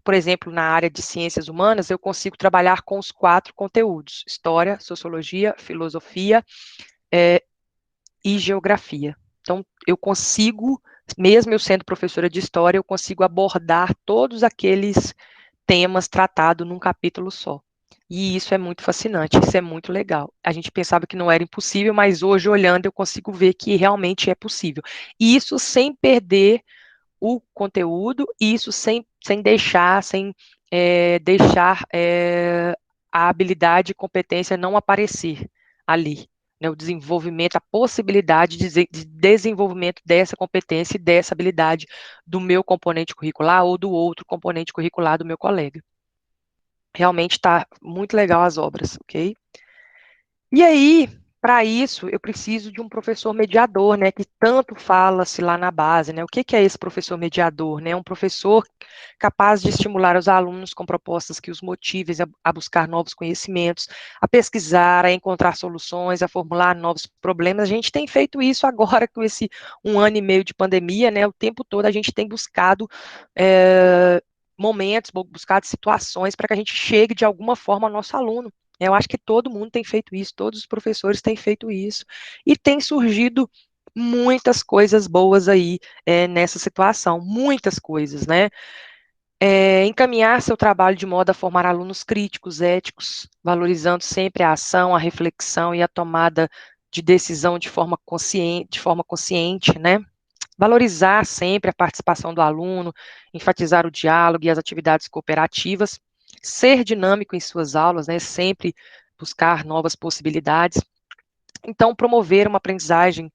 Por exemplo, na área de ciências humanas, eu consigo trabalhar com os 4 conteúdos: história, sociologia, filosofia e geografia. Então, eu consigo, mesmo eu sendo professora de história, eu consigo abordar todos aqueles temas tratados num capítulo só. E isso é muito fascinante, isso é muito legal. A gente pensava que não era impossível, mas hoje, olhando, eu consigo ver que realmente é possível. E isso sem perder o conteúdo, e isso sem deixar a habilidade e competência não aparecer ali, né, o desenvolvimento, a possibilidade de desenvolvimento dessa competência e dessa habilidade do meu componente curricular ou do outro componente curricular do meu colega. Realmente está muito legal as obras, ok? E aí, para isso, eu preciso de um professor mediador, né, que tanto fala-se lá na base, né? O que é esse professor mediador, né? Um professor capaz de estimular os alunos com propostas que os motivem a buscar novos conhecimentos, a pesquisar, a encontrar soluções, a formular novos problemas. A gente tem feito isso agora com esse 1 ano e meio de pandemia, né? O tempo todo a gente tem buscado momentos, buscado situações para que a gente chegue de alguma forma ao nosso aluno. Eu acho que todo mundo tem feito isso, todos os professores têm feito isso, e tem surgido muitas coisas boas aí nessa situação, muitas coisas, né? Encaminhar seu trabalho de modo a formar alunos críticos, éticos, valorizando sempre a ação, a reflexão e a tomada de decisão de forma consciente, né? Valorizar sempre a participação do aluno, enfatizar o diálogo e as atividades cooperativas, ser dinâmico em suas aulas, né, sempre buscar novas possibilidades. Então, promover uma aprendizagem,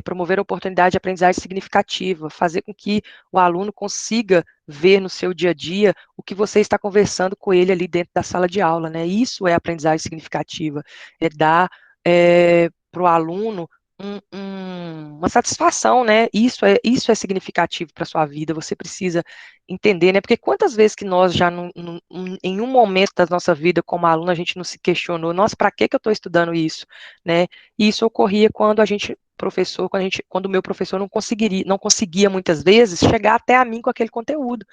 promover a oportunidade de aprendizagem significativa, fazer com que o aluno consiga ver no seu dia a dia o que você está conversando com ele ali dentro da sala de aula, né? Isso é aprendizagem significativa, é dar para o aluno uma satisfação, né? Isso é significativo para a sua vida, você precisa entender, né? Porque quantas vezes que nós já, em um momento da nossa vida como aluno, a gente não se questionou, nossa, para que eu estou estudando isso, né? E isso ocorria quando quando o meu professor não conseguia muitas vezes chegar até a mim com aquele conteúdo.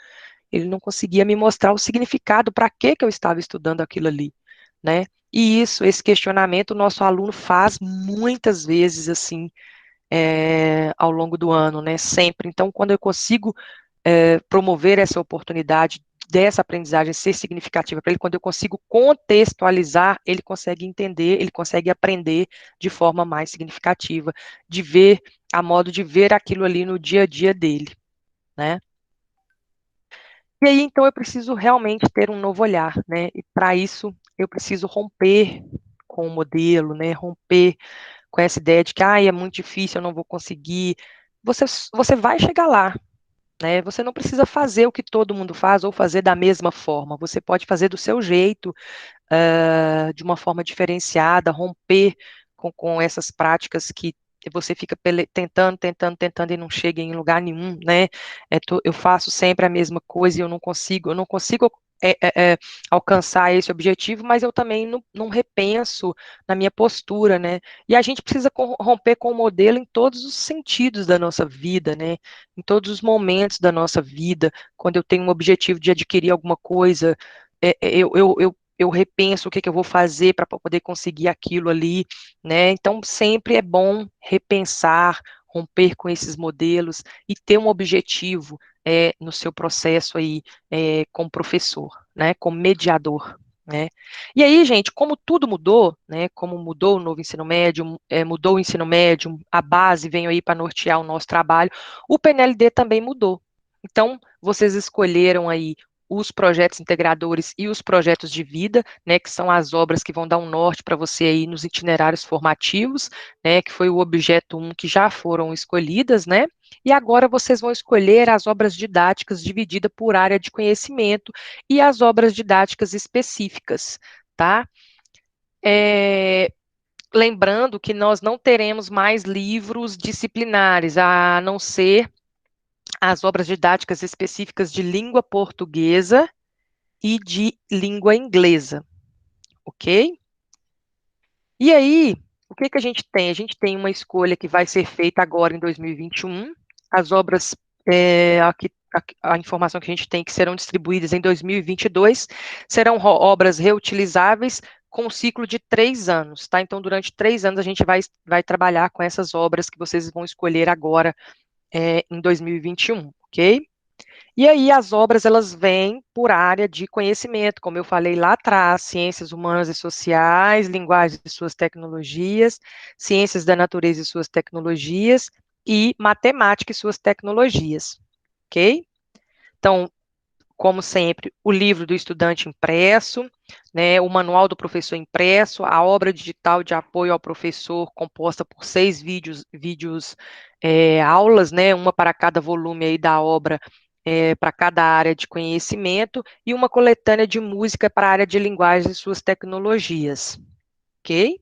Ele não conseguia me mostrar o significado para que eu estava estudando aquilo ali, né? E esse questionamento, o nosso aluno faz muitas vezes, assim, ao longo do ano, né? Sempre. Então, quando eu consigo promover essa oportunidade dessa aprendizagem ser significativa para ele, quando eu consigo contextualizar, ele consegue entender, ele consegue aprender de forma mais significativa, de ver, a modo de ver aquilo ali no dia a dia dele, né? E aí, então, eu preciso realmente ter um novo olhar, né? E para isso, eu preciso romper com o modelo, né? Romper com essa ideia de que, é muito difícil, eu não vou conseguir. Você vai chegar lá, né? Você não precisa fazer o que todo mundo faz ou fazer da mesma forma. Você pode fazer do seu jeito, de uma forma diferenciada, romper com essas práticas que você fica tentando e não chega em lugar nenhum, né? Eu faço sempre a mesma coisa e eu não consigo alcançar esse objetivo, mas eu também não repenso na minha postura, né? E a gente precisa romper com o modelo em todos os sentidos da nossa vida, né? Em todos os momentos da nossa vida, quando eu tenho um objetivo de adquirir alguma coisa, eu repenso o que eu vou fazer para poder conseguir aquilo ali, né? Então, sempre é bom repensar, romper com esses modelos e ter um objetivo no seu processo aí como professor, né? Como mediador. Né? E aí, gente, como tudo mudou, né? Como mudou o novo ensino médio, mudou o ensino médio, a base veio aí para nortear o nosso trabalho, o PNLD também mudou. Então, vocês escolheram aí os projetos integradores e os projetos de vida, né, que são as obras que vão dar um norte para você aí nos itinerários formativos, né, que foi o objeto 1 que já foram escolhidas, né, e agora vocês vão escolher as obras didáticas divididas por área de conhecimento e as obras didáticas específicas, tá? Lembrando que nós não teremos mais livros disciplinares, a não ser as obras didáticas específicas de língua portuguesa e de língua inglesa, ok? E aí, o que a gente tem? A gente tem uma escolha que vai ser feita agora em 2021, as obras, a informação que a gente tem que serão distribuídas em 2022, serão obras reutilizáveis com um ciclo de 3 anos, tá? Então, durante 3 anos a gente vai trabalhar com essas obras que vocês vão escolher agora em 2021, ok? E aí as obras, elas vêm por área de conhecimento, como eu falei lá atrás, ciências humanas e sociais, linguagem e suas tecnologias, ciências da natureza e suas tecnologias, e matemática e suas tecnologias, ok? Então, como sempre, o livro do estudante impresso, né, o manual do professor impresso, a obra digital de apoio ao professor, composta por 6 vídeos aulas, né, uma para cada volume aí da obra, para cada área de conhecimento, e uma coletânea de música para a área de linguagem e suas tecnologias. Ok?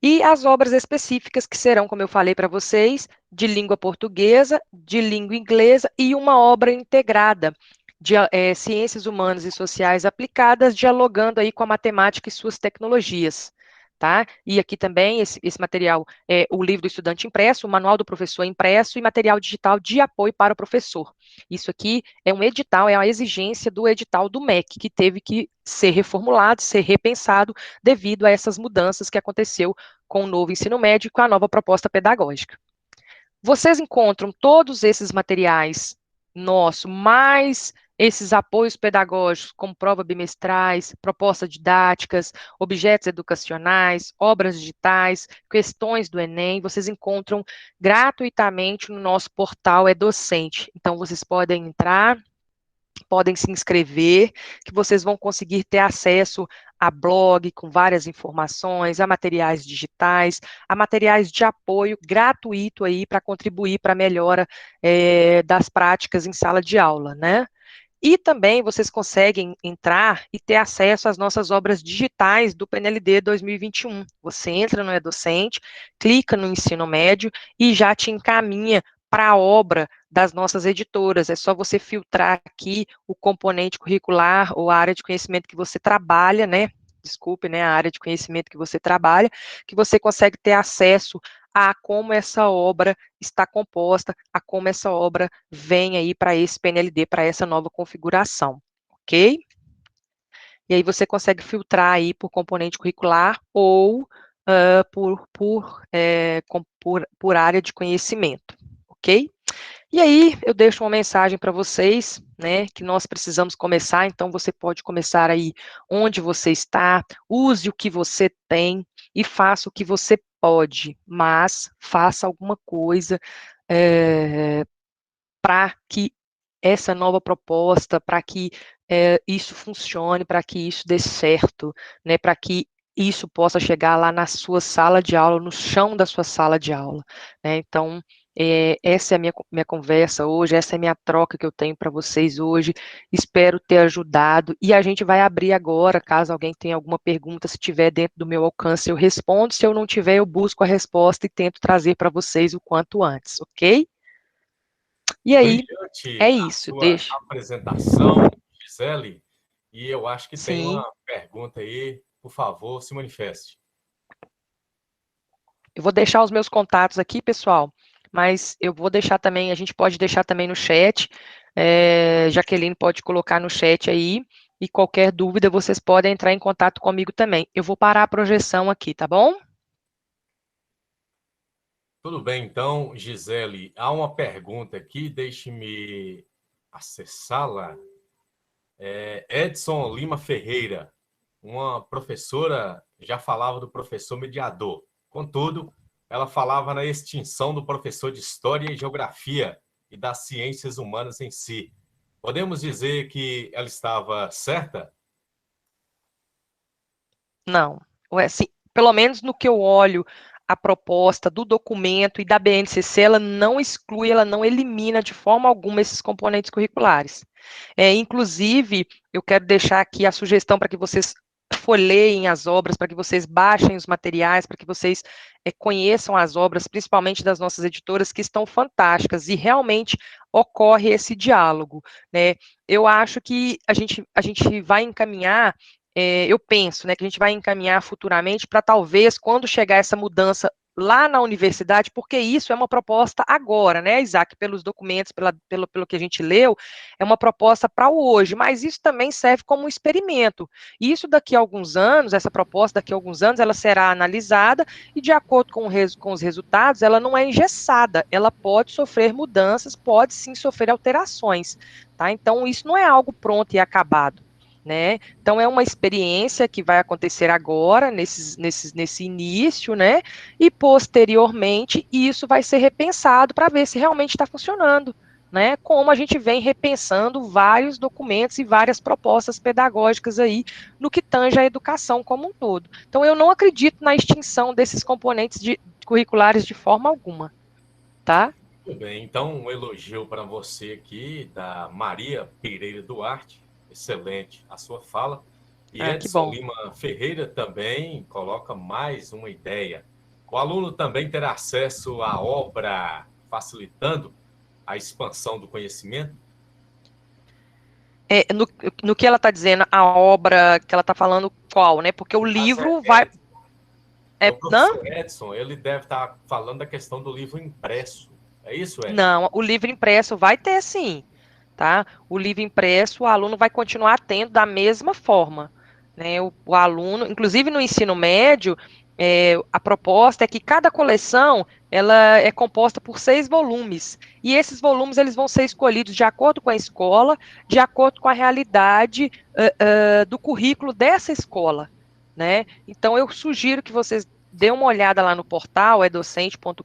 E as obras específicas que serão, como eu falei para vocês, de língua portuguesa, de língua inglesa e uma obra integrada de ciências humanas e sociais aplicadas, dialogando aí com a matemática e suas tecnologias, tá? E aqui também esse material é o livro do estudante impresso, o manual do professor impresso e material digital de apoio para o professor. Isso aqui é um edital, é a exigência do edital do MEC, que teve que ser reformulado, ser repensado devido a essas mudanças que aconteceu com o novo ensino médio e com a nova proposta pedagógica. Vocês encontram todos esses materiais nossos, mais esses apoios pedagógicos, como prova bimestrais, propostas didáticas, objetos educacionais, obras digitais, questões do Enem, vocês encontram gratuitamente no nosso portal Edocente. Então, vocês podem entrar, podem se inscrever, que vocês vão conseguir ter acesso a blog com várias informações, a materiais digitais, a materiais de apoio gratuito aí para contribuir para a melhora das práticas em sala de aula, né? E também vocês conseguem entrar e ter acesso às nossas obras digitais do PNLD 2021. Você entra no Edocente, clica no ensino médio e já te encaminha para a obra das nossas editoras. É só você filtrar aqui o componente curricular ou a área de conhecimento que você trabalha, né? Desculpe, né? A área de conhecimento que você trabalha, que você consegue ter acesso a como essa obra está composta, a como essa obra vem aí para esse PNLD, para essa nova configuração, ok? E aí você consegue filtrar aí por componente curricular ou por área de conhecimento, ok? E aí, eu deixo uma mensagem para vocês, né, que nós precisamos começar, então você pode começar aí onde você está, use o que você tem e faça o que você pode, mas faça alguma coisa para que essa nova proposta, para que isso funcione, para que isso dê certo, né, para que isso possa chegar lá na sua sala de aula, no chão da sua sala de aula, né? Então, essa é a minha conversa hoje, essa é a minha troca que eu tenho para vocês hoje, espero ter ajudado, e a gente vai abrir agora, caso alguém tenha alguma pergunta, se tiver dentro do meu alcance, eu respondo, se eu não tiver, eu busco a resposta e tento trazer para vocês o quanto antes, ok? E aí, é Brilhante a isso, sua deixa. apresentação, Gisele, e eu acho que tem Sim, uma pergunta aí, por favor, se manifeste. eu vou deixar os meus contatos aqui, pessoal, mas eu vou deixar também, a gente pode deixar também no chat, Jaqueline pode colocar no chat aí, e qualquer dúvida vocês podem entrar em contato comigo também. Eu vou parar a projeção aqui, tá bom? Tudo bem, então, Gisele, há uma pergunta aqui, deixe-me acessá-la. Edson Lima Ferreira, uma professora, já falava do professor mediador. Contudo, ela falava na extinção do professor de História e Geografia e das ciências humanas em si. Podemos dizer que ela estava certa? Não, assim, pelo menos no que eu olho, a proposta do documento e da BNCC, ela não exclui, ela não elimina de forma alguma esses componentes curriculares. Inclusive, eu quero deixar aqui a sugestão para que vocês folheiem as obras, para que vocês baixem os materiais, para que vocês conheçam as obras, principalmente das nossas editoras, que estão fantásticas, e realmente ocorre esse diálogo, né? Eu acho que a gente vai encaminhar, eu penso, né, que a gente vai encaminhar futuramente para talvez, quando chegar essa mudança lá na universidade, porque isso é uma proposta agora, né, Isaac, pelos documentos, pelo que a gente leu, é uma proposta para o hoje, mas isso também serve como um experimento. Isso daqui a alguns anos, essa proposta daqui a alguns anos, ela será analisada e, de acordo com os resultados, ela não é engessada, ela pode sofrer mudanças, pode sim sofrer alterações, tá? Então, isso não é algo pronto e acabado, né? Então, é uma experiência que vai acontecer agora, nesse início, né? E, posteriormente, isso vai ser repensado para ver se realmente está funcionando, né, como a gente vem repensando vários documentos e várias propostas pedagógicas aí no que tange a educação como um todo. Então, eu não acredito na extinção desses componentes curriculares de forma alguma, tá? Muito bem, então um elogio para você aqui, da Maria Pereira Duarte, excelente a sua fala. E Ah, que Edson bom. Lima Ferreira também coloca mais uma ideia. O aluno também terá acesso à obra, facilitando a expansão do conhecimento? No que ela está dizendo, a obra que ela está falando qual, né? Porque o No caso livro vai... o professor Edson, ele deve estar falando da questão do livro impresso. É isso, Edson? Não, o livro impresso vai ter sim, tá? O livro impresso, o aluno vai continuar tendo da mesma forma, né? O aluno, inclusive no ensino médio, a proposta é que cada coleção ela é composta por 6 volumes, e esses volumes eles vão ser escolhidos de acordo com a escola, de acordo com a realidade do currículo dessa escola, né? Então eu sugiro que vocês dêem uma olhada lá no portal edocente.com.br,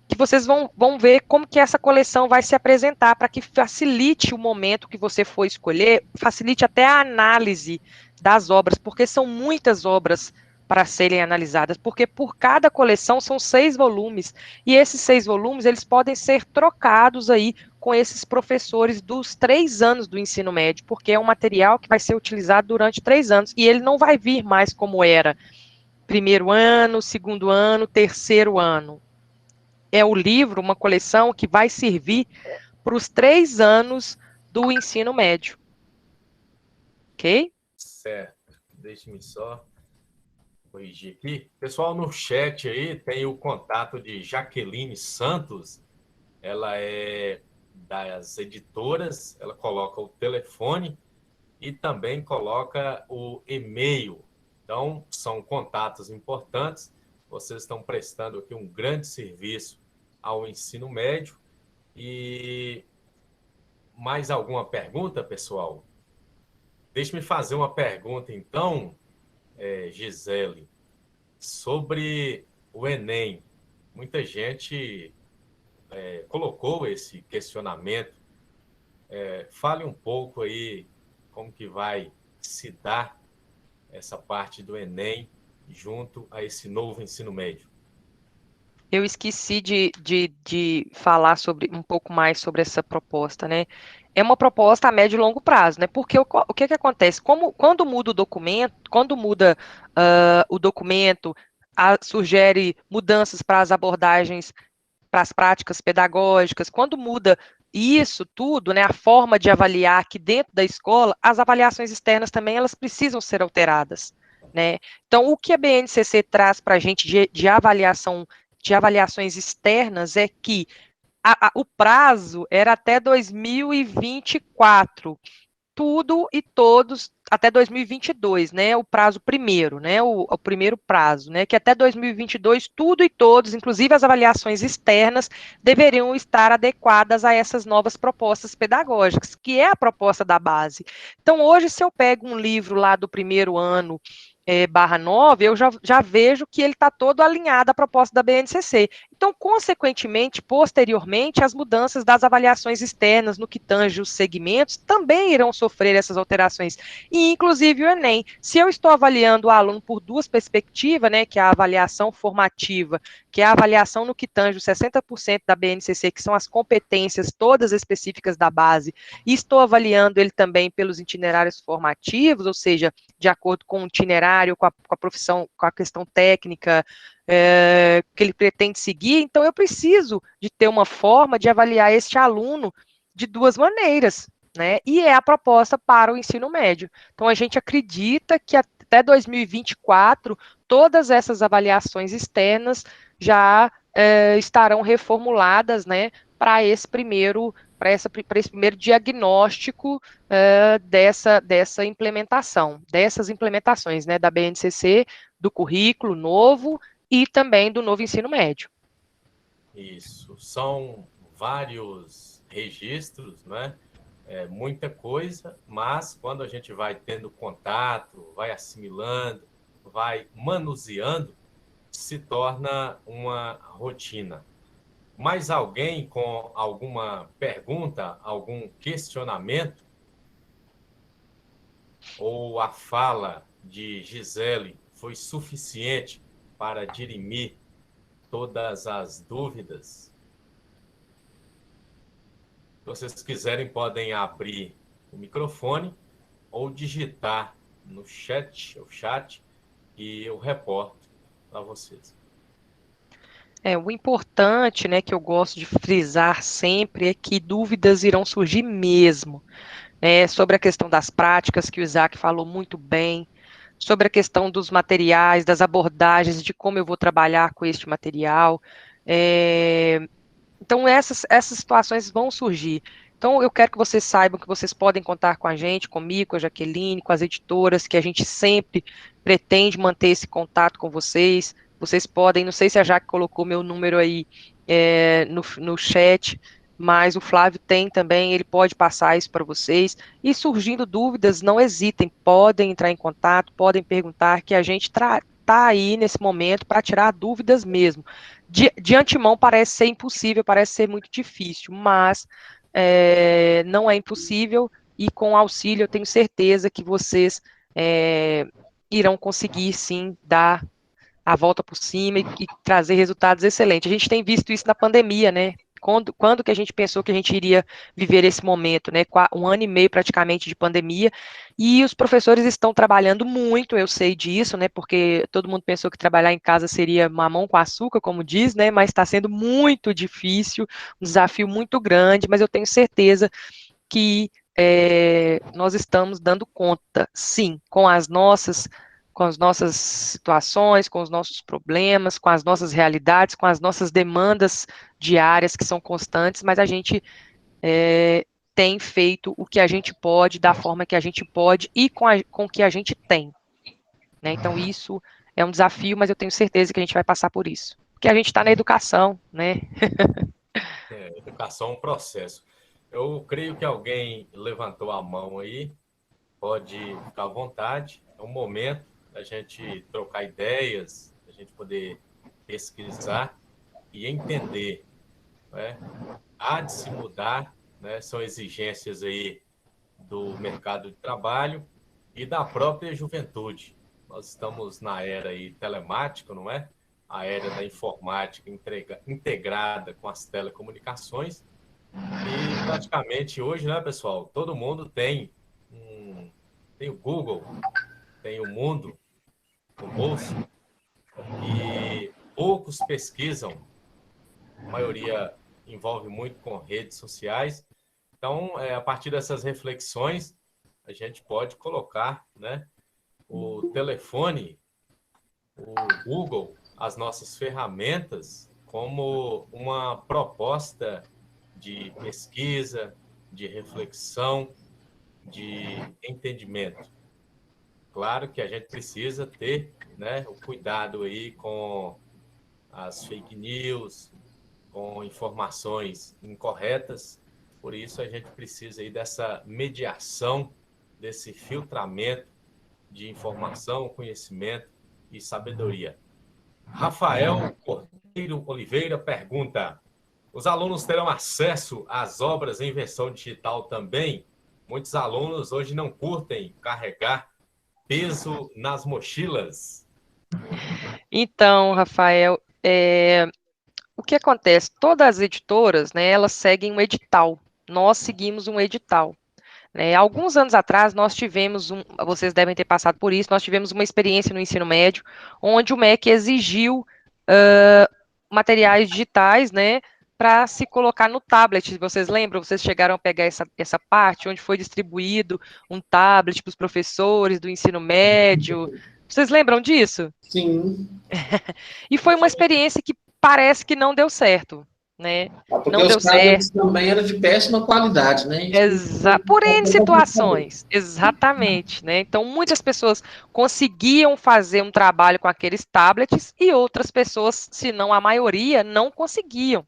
que vocês vão ver como que essa coleção vai se apresentar, para que facilite o momento que você for escolher, facilite até a análise das obras, porque são muitas obras para serem analisadas, porque por cada coleção são 6 volumes, e esses 6 volumes, eles podem ser trocados aí com esses professores dos 3 anos do ensino médio, porque é um material que vai ser utilizado durante 3 anos, e ele não vai vir mais como era, primeiro ano, segundo ano, terceiro ano. É o livro, uma coleção que vai servir para os 3 anos do ensino médio. Ok? Certo. Deixe-me só corrigir aqui. Pessoal, no chat aí tem o contato de Jaqueline Santos. Ela é das editoras, ela coloca o telefone e também coloca o e-mail. Então, são contatos importantes. Vocês estão prestando aqui um grande serviço ao ensino médio. E mais alguma pergunta, pessoal? Deixe-me fazer uma pergunta, então, Gisele, sobre o Enem. Muita gente colocou esse questionamento. Fale um pouco aí como que vai se dar essa parte do Enem junto a esse novo ensino médio. Eu esqueci de falar sobre um pouco mais sobre essa proposta, né? É uma proposta a médio e longo prazo, né? Porque o que acontece? Quando muda o documento, quando muda o documento, sugere mudanças para as abordagens, para as práticas pedagógicas, quando muda isso tudo, né, a forma de avaliar aqui dentro da escola, as avaliações externas também elas precisam ser alteradas, né? Então, o que a BNCC traz para a gente de avaliações externas é que o prazo era até 2024, tudo e todos até 2022, né, o prazo primeiro, né, o primeiro prazo, né, que até 2022 tudo e todos, inclusive as avaliações externas, deveriam estar adequadas a essas novas propostas pedagógicas, que é a proposta da base. Então, hoje, se eu pego um livro lá do primeiro ano, /9, eu já vejo que ele está todo alinhado à proposta da BNCC. Então, consequentemente, posteriormente, as mudanças das avaliações externas no que tange os segmentos também irão sofrer essas alterações, e inclusive o Enem. Se eu estou avaliando o aluno por 2 perspectivas, né, que é a avaliação formativa, que é a avaliação no que tange os 60% da BNCC, que são as competências todas específicas da base, e estou avaliando ele também pelos itinerários formativos, ou seja, de acordo com o itinerário, com a profissão, com a questão técnica, que ele pretende seguir, então eu preciso de ter uma forma de avaliar este aluno de 2 maneiras, né? E é a proposta para o ensino médio. Então, a gente acredita que até 2024, todas essas avaliações externas já estarão reformuladas, né, para esse primeiro diagnóstico dessa implementação, dessas implementações, né, da BNCC, do currículo novo e também do novo ensino médio. Isso, são vários registros, né? Muita coisa, mas quando a gente vai tendo contato, vai assimilando, vai manuseando, se torna uma rotina. Mais alguém com alguma pergunta, algum questionamento? Ou a fala de Gisele foi suficiente para dirimir todas as dúvidas? Se vocês quiserem, podem abrir o microfone ou digitar no chat, e eu reporto para vocês. O importante, né, que eu gosto de frisar sempre é que dúvidas irão surgir mesmo, né, sobre a questão das práticas, que o Isaac falou muito bem, sobre a questão dos materiais, das abordagens, de como eu vou trabalhar com este material. Então, essas situações vão surgir. Então, eu quero que vocês saibam que vocês podem contar com a gente, comigo, com a Jaqueline, com as editoras, que a gente sempre pretende manter esse contato com vocês. Vocês podem, não sei se a Jaque colocou meu número aí no chat, mas o Flávio tem também, ele pode passar isso para vocês. E surgindo dúvidas, não hesitem, podem entrar em contato, podem perguntar, que a gente está aí nesse momento para tirar dúvidas mesmo. De antemão parece ser impossível, parece ser muito difícil, mas não é impossível, e com auxílio eu tenho certeza que vocês irão conseguir sim dar a volta por cima e trazer resultados excelentes. A gente tem visto isso na pandemia, né? Quando que a gente pensou que a gente iria viver esse momento, né? 1 ano e meio praticamente de pandemia, e os professores estão trabalhando muito, eu sei disso, né? Porque todo mundo pensou que trabalhar em casa seria mamão com açúcar, como diz, né? Mas está sendo muito difícil, um desafio muito grande, mas eu tenho certeza que nós estamos dando conta, sim, com as nossas situações, com os nossos problemas, com as nossas realidades, com as nossas demandas diárias que são constantes, mas a gente tem feito o que a gente pode, da forma que a gente pode e com o que a gente tem, né? Então, isso é um desafio, mas eu tenho certeza que a gente vai passar por isso. Porque a gente está na educação, né? Educação é um processo. Eu creio que alguém levantou a mão aí, pode ficar à vontade. É um momento da gente trocar ideias, da gente poder pesquisar e entender, né? Há de se mudar, né? São exigências aí do mercado de trabalho e da própria juventude. Nós estamos na era aí telemática, não é? A era da informática integrada com as telecomunicações. E praticamente hoje, né, pessoal, todo mundo tem o Google, tem o mundo no bolso, e poucos pesquisam, a maioria envolve muito com redes sociais. Então, a partir dessas reflexões, a gente pode colocar, né, o telefone, o Google, as nossas ferramentas, como uma proposta de pesquisa, de reflexão, de entendimento. Claro que a gente precisa ter, né, o cuidado aí com as fake news, com informações incorretas. Por isso, a gente precisa aí dessa mediação, desse filtramento de informação, conhecimento e sabedoria. Rafael Cordeiro Oliveira pergunta: os alunos terão acesso às obras em versão digital também? Muitos alunos hoje não curtem carregar peso nas mochilas. Então, Rafael, o que acontece? Todas as editoras, né, elas seguem um edital. Nós seguimos um edital. Né? Alguns anos atrás, nós tivemos, vocês devem ter passado por isso, nós tivemos uma experiência no ensino médio, onde o MEC exigiu materiais digitais, né, para se colocar no tablet. Vocês lembram? Vocês chegaram a pegar essa parte, onde foi distribuído um tablet para os professores do ensino médio? Vocês lembram disso? Sim. E foi uma experiência que parece que não deu certo, né? Porque Não deu os tablets certo. também eram de péssima qualidade, né? Por N situações, exatamente, né? Então, muitas pessoas conseguiam fazer um trabalho com aqueles tablets e outras pessoas, se não a maioria, não conseguiam.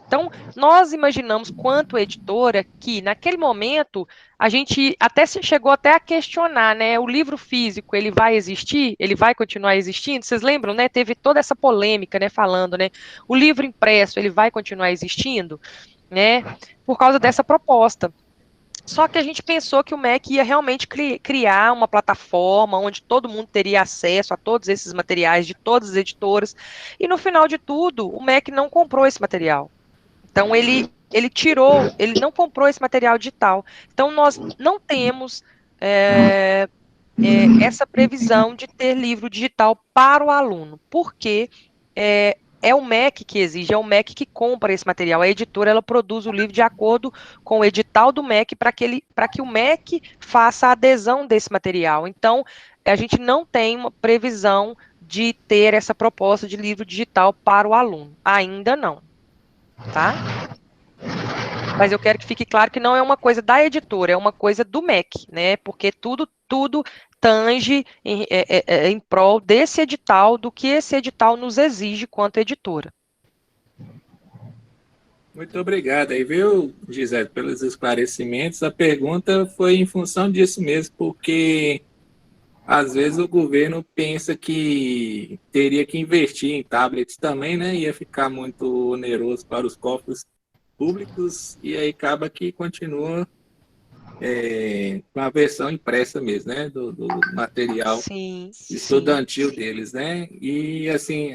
Então, nós imaginamos, quanto editora, que naquele momento a gente até chegou até a questionar, né? O livro físico, ele vai existir? Ele vai continuar existindo? Vocês lembram, né? Teve toda essa polêmica, né? Falando, né? O livro impresso, ele vai continuar existindo, né? Por causa dessa proposta. Só que a gente pensou que o MEC ia realmente criar uma plataforma onde todo mundo teria acesso a todos esses materiais de todas as editoras. E no final de tudo, o MEC não comprou esse material. Então, ele tirou, ele não comprou esse material digital. Então, nós não temos essa previsão de ter livro digital para o aluno, porque é o MEC que exige, é o MEC que compra esse material. A editora, ela produz o livro de acordo com o edital do MEC para que o MEC faça a adesão desse material. Então, a gente não tem uma previsão de ter essa proposta de livro digital para o aluno. Ainda não, tá? Mas eu quero que fique claro que não é uma coisa da editora, é uma coisa do MEC, né? Porque tudo tange em prol desse edital, do que esse edital nos exige quanto editora. Muito obrigado aí, viu, Gisele, pelos esclarecimentos. A pergunta foi em função disso mesmo, porque às vezes o governo pensa que teria que investir em tablets também, né? Ia ficar muito oneroso para os cofres públicos, e aí acaba que continua com a versão impressa mesmo, né? Do material Sim, estudantil deles, né? E assim,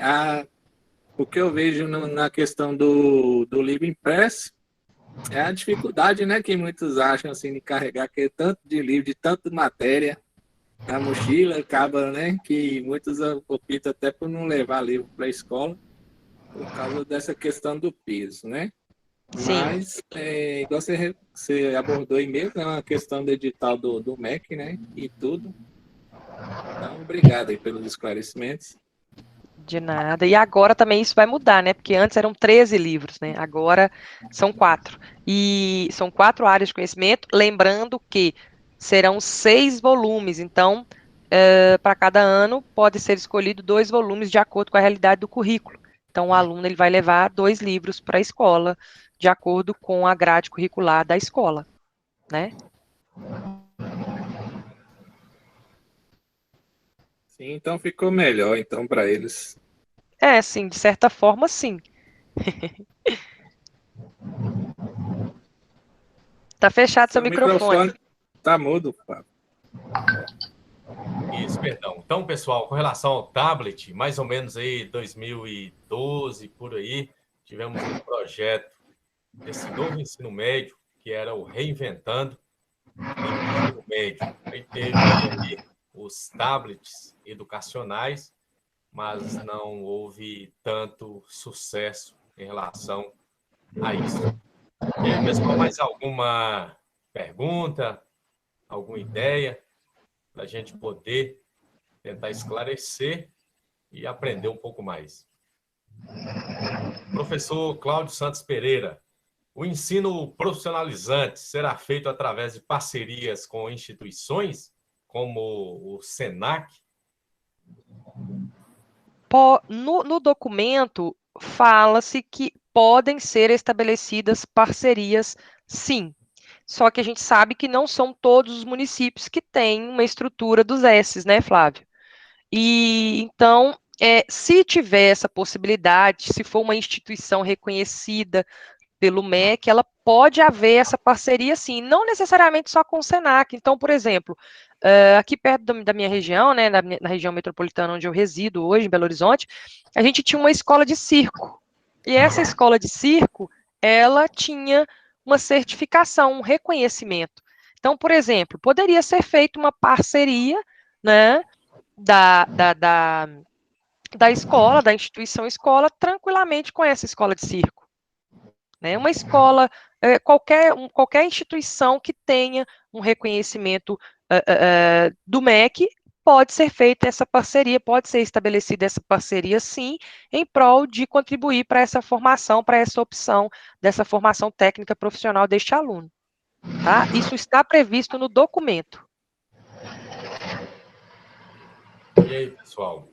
o que eu vejo na questão do livro impresso é a dificuldade, né? Que muitos acham assim de carregar aquele tanto de livro, de tanta matéria na mochila, acaba, né? Que muitos optam até por não levar livro para a escola por causa dessa questão do peso, né? sim. Mas, igual você abordou aí mesmo, é uma questão do edital do MEC, né? E tudo. Então, obrigado aí pelos esclarecimentos. De nada. E agora também isso vai mudar, né? Porque antes eram 13 livros, né? Agora são 4. E são 4 áreas de conhecimento, lembrando que serão 6 volumes. Então, para cada ano, pode ser escolhido 2 volumes de acordo com a realidade do currículo. Então, o aluno ele vai levar 2 livros para a escola, de acordo com a grade curricular da escola, né? Sim, então ficou melhor então para eles. Sim, de certa forma, sim. Tá fechado seu Seu microfone. microfone tá mudo, Fábio. Isso, perdão. Então, pessoal, com relação ao tablet, mais ou menos aí 2012, por aí, tivemos um projeto desse novo ensino médio, que era o Reinventando o Ensino Médio. Aí teve aí os tablets educacionais, mas não houve tanto sucesso em relação a isso. E aí, pessoal, mais alguma pergunta, alguma ideia para a gente poder tentar esclarecer e aprender um pouco mais? Professor Cláudio Santos Pereira, o ensino profissionalizante será feito através de parcerias com instituições como o SENAC? No documento, fala-se que podem ser estabelecidas parcerias, sim. Só que a gente sabe que não são todos os municípios que têm uma estrutura dos S's, né, Flávio? E então, se tiver essa possibilidade, se for uma instituição reconhecida pelo MEC, ela pode haver essa parceria, sim, não necessariamente só com o SENAC. Então, por exemplo, aqui perto da minha região, né, na região metropolitana onde eu resido hoje, em Belo Horizonte, a gente tinha uma escola de circo. E essa escola de circo, ela tinha uma certificação, um reconhecimento. Então, por exemplo, poderia ser feita uma parceria, né, da escola, da instituição escola, tranquilamente com essa escola de circo. Né? Uma escola, qualquer instituição que tenha um reconhecimento do MEC, pode ser feita essa parceria, pode ser estabelecida essa parceria, sim, em prol de contribuir para essa formação, para essa opção dessa formação técnica profissional deste aluno. Tá? Isso está previsto no documento. E aí, pessoal?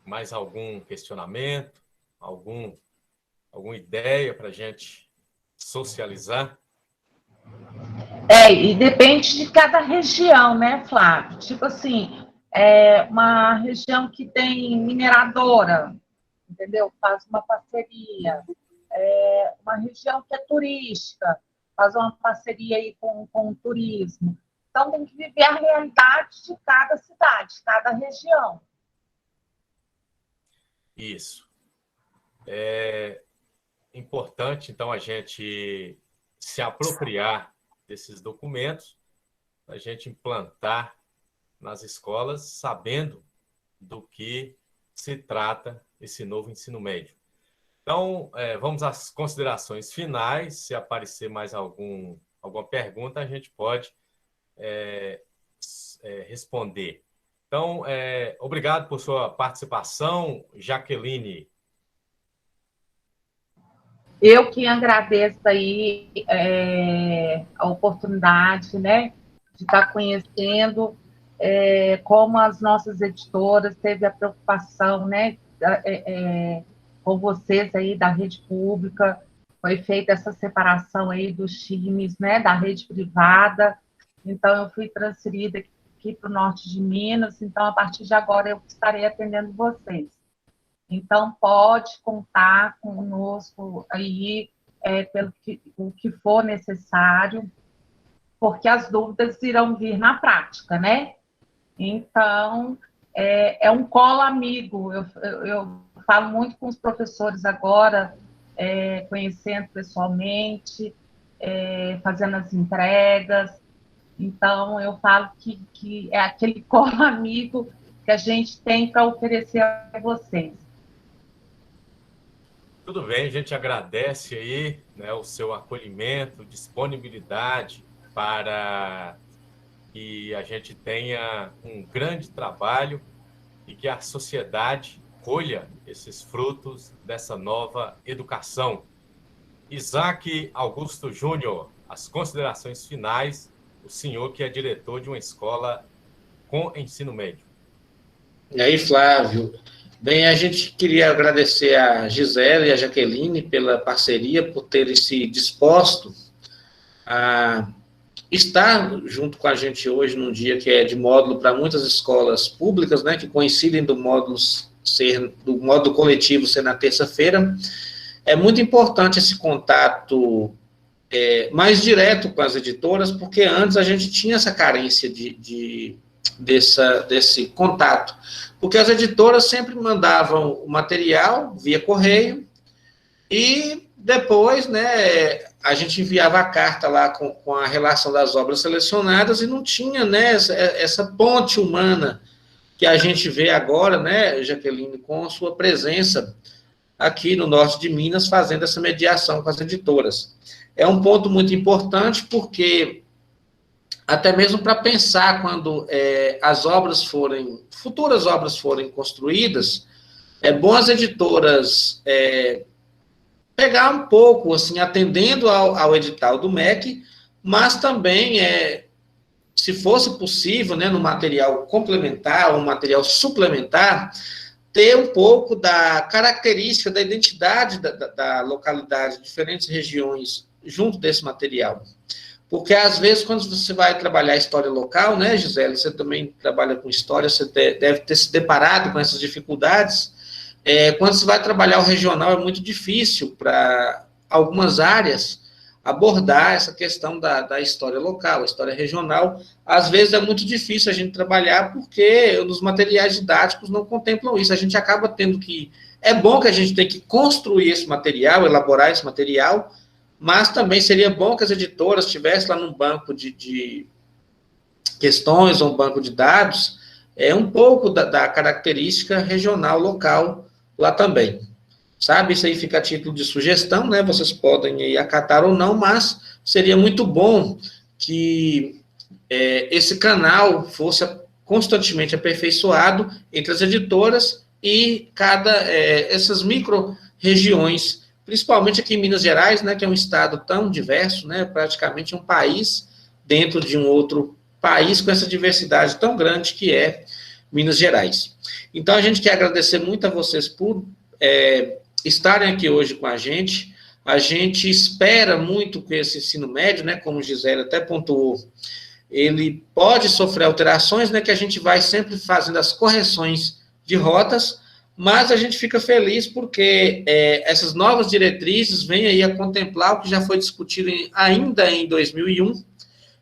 Mais algum questionamento? Algum Alguma ideia para a gente socializar? E depende de cada região, né, Flávio? Tipo assim, uma região que tem mineradora, entendeu? Faz uma parceria. Uma região que é turística, faz uma parceria aí com o turismo. Então, tem que viver a realidade de cada cidade, cada região. Isso. É importante, então, a gente se apropriar desses documentos, a gente implantar nas escolas, sabendo do que se trata esse novo ensino médio. Então, vamos às considerações finais. Se aparecer mais alguma pergunta, a gente pode responder. Então, obrigado por sua participação, Jaqueline. Eu que agradeço aí a oportunidade, né, de estar conhecendo como as nossas editoras teve a preocupação, né, com vocês aí da rede pública, foi feita essa separação aí dos times, né, da rede privada. Então, eu fui transferida aqui para o norte de Minas, então, a partir de agora, eu estarei atendendo vocês. Então, pode contar conosco aí o que for necessário, porque as dúvidas irão vir na prática, né? Então, é um colo amigo. Eu falo muito com os professores agora, conhecendo pessoalmente, fazendo as entregas. Então, eu falo que é aquele colo amigo que a gente tem para oferecer a vocês. Tudo bem, a gente agradece aí, né, o seu acolhimento, disponibilidade para que a gente tenha um grande trabalho e que a sociedade colha esses frutos dessa nova educação. Isaac Augusto Júnior, as considerações finais, o senhor que é diretor de uma escola com ensino médio. E aí, Flávio? Bem, a gente queria agradecer a Gisele e a Jaqueline pela parceria, por terem se disposto a estar junto com a gente hoje, num dia que é de módulo para muitas escolas públicas, né, que coincidem do módulo coletivo ser na terça-feira. É muito importante esse contato mais direto com as editoras, porque antes a gente tinha essa carência desse contato, porque as editoras sempre mandavam o material via correio e depois, né, a gente enviava a carta lá com a relação das obras selecionadas e não tinha, né, essa ponte humana que a gente vê agora, né, Jaqueline, com a sua presença aqui no norte de Minas, fazendo essa mediação com as editoras. É um ponto muito importante, porque até mesmo para pensar quando futuras obras forem construídas, é bom as editoras pegar um pouco, assim, atendendo ao edital do MEC, mas também, se fosse possível, né, no material complementar ou material suplementar, ter um pouco da característica, da identidade da localidade, diferentes regiões, junto desse material. Porque, às vezes, quando você vai trabalhar história local, né, Gisele, você também trabalha com história, você deve ter se deparado com essas dificuldades. Quando você vai trabalhar o regional, é muito difícil para algumas áreas abordar essa questão da história local, a história regional. Às vezes é muito difícil a gente trabalhar porque os materiais didáticos não contemplam isso. A gente acaba tendo que... É bom que a gente tenha que construir esse material, elaborar esse material, mas também seria bom que as editoras tivessem lá num banco de questões, ou um banco de dados, um pouco da característica regional, local, lá também. Sabe, isso aí fica a título de sugestão, né? Vocês podem aí acatar ou não, mas seria muito bom que esse canal fosse constantemente aperfeiçoado entre as editoras e essas micro-regiões, principalmente aqui em Minas Gerais, né, que é um estado tão diverso, né, praticamente um país dentro de um outro país com essa diversidade tão grande que é Minas Gerais. Então, a gente quer agradecer muito a vocês por estarem aqui hoje com a gente. A gente espera muito que esse ensino médio, né, como o Gisele até pontuou, ele pode sofrer alterações, né, que a gente vai sempre fazendo as correções de rotas, mas a gente fica feliz porque essas novas diretrizes vêm aí a contemplar o que já foi discutido ainda em 2001,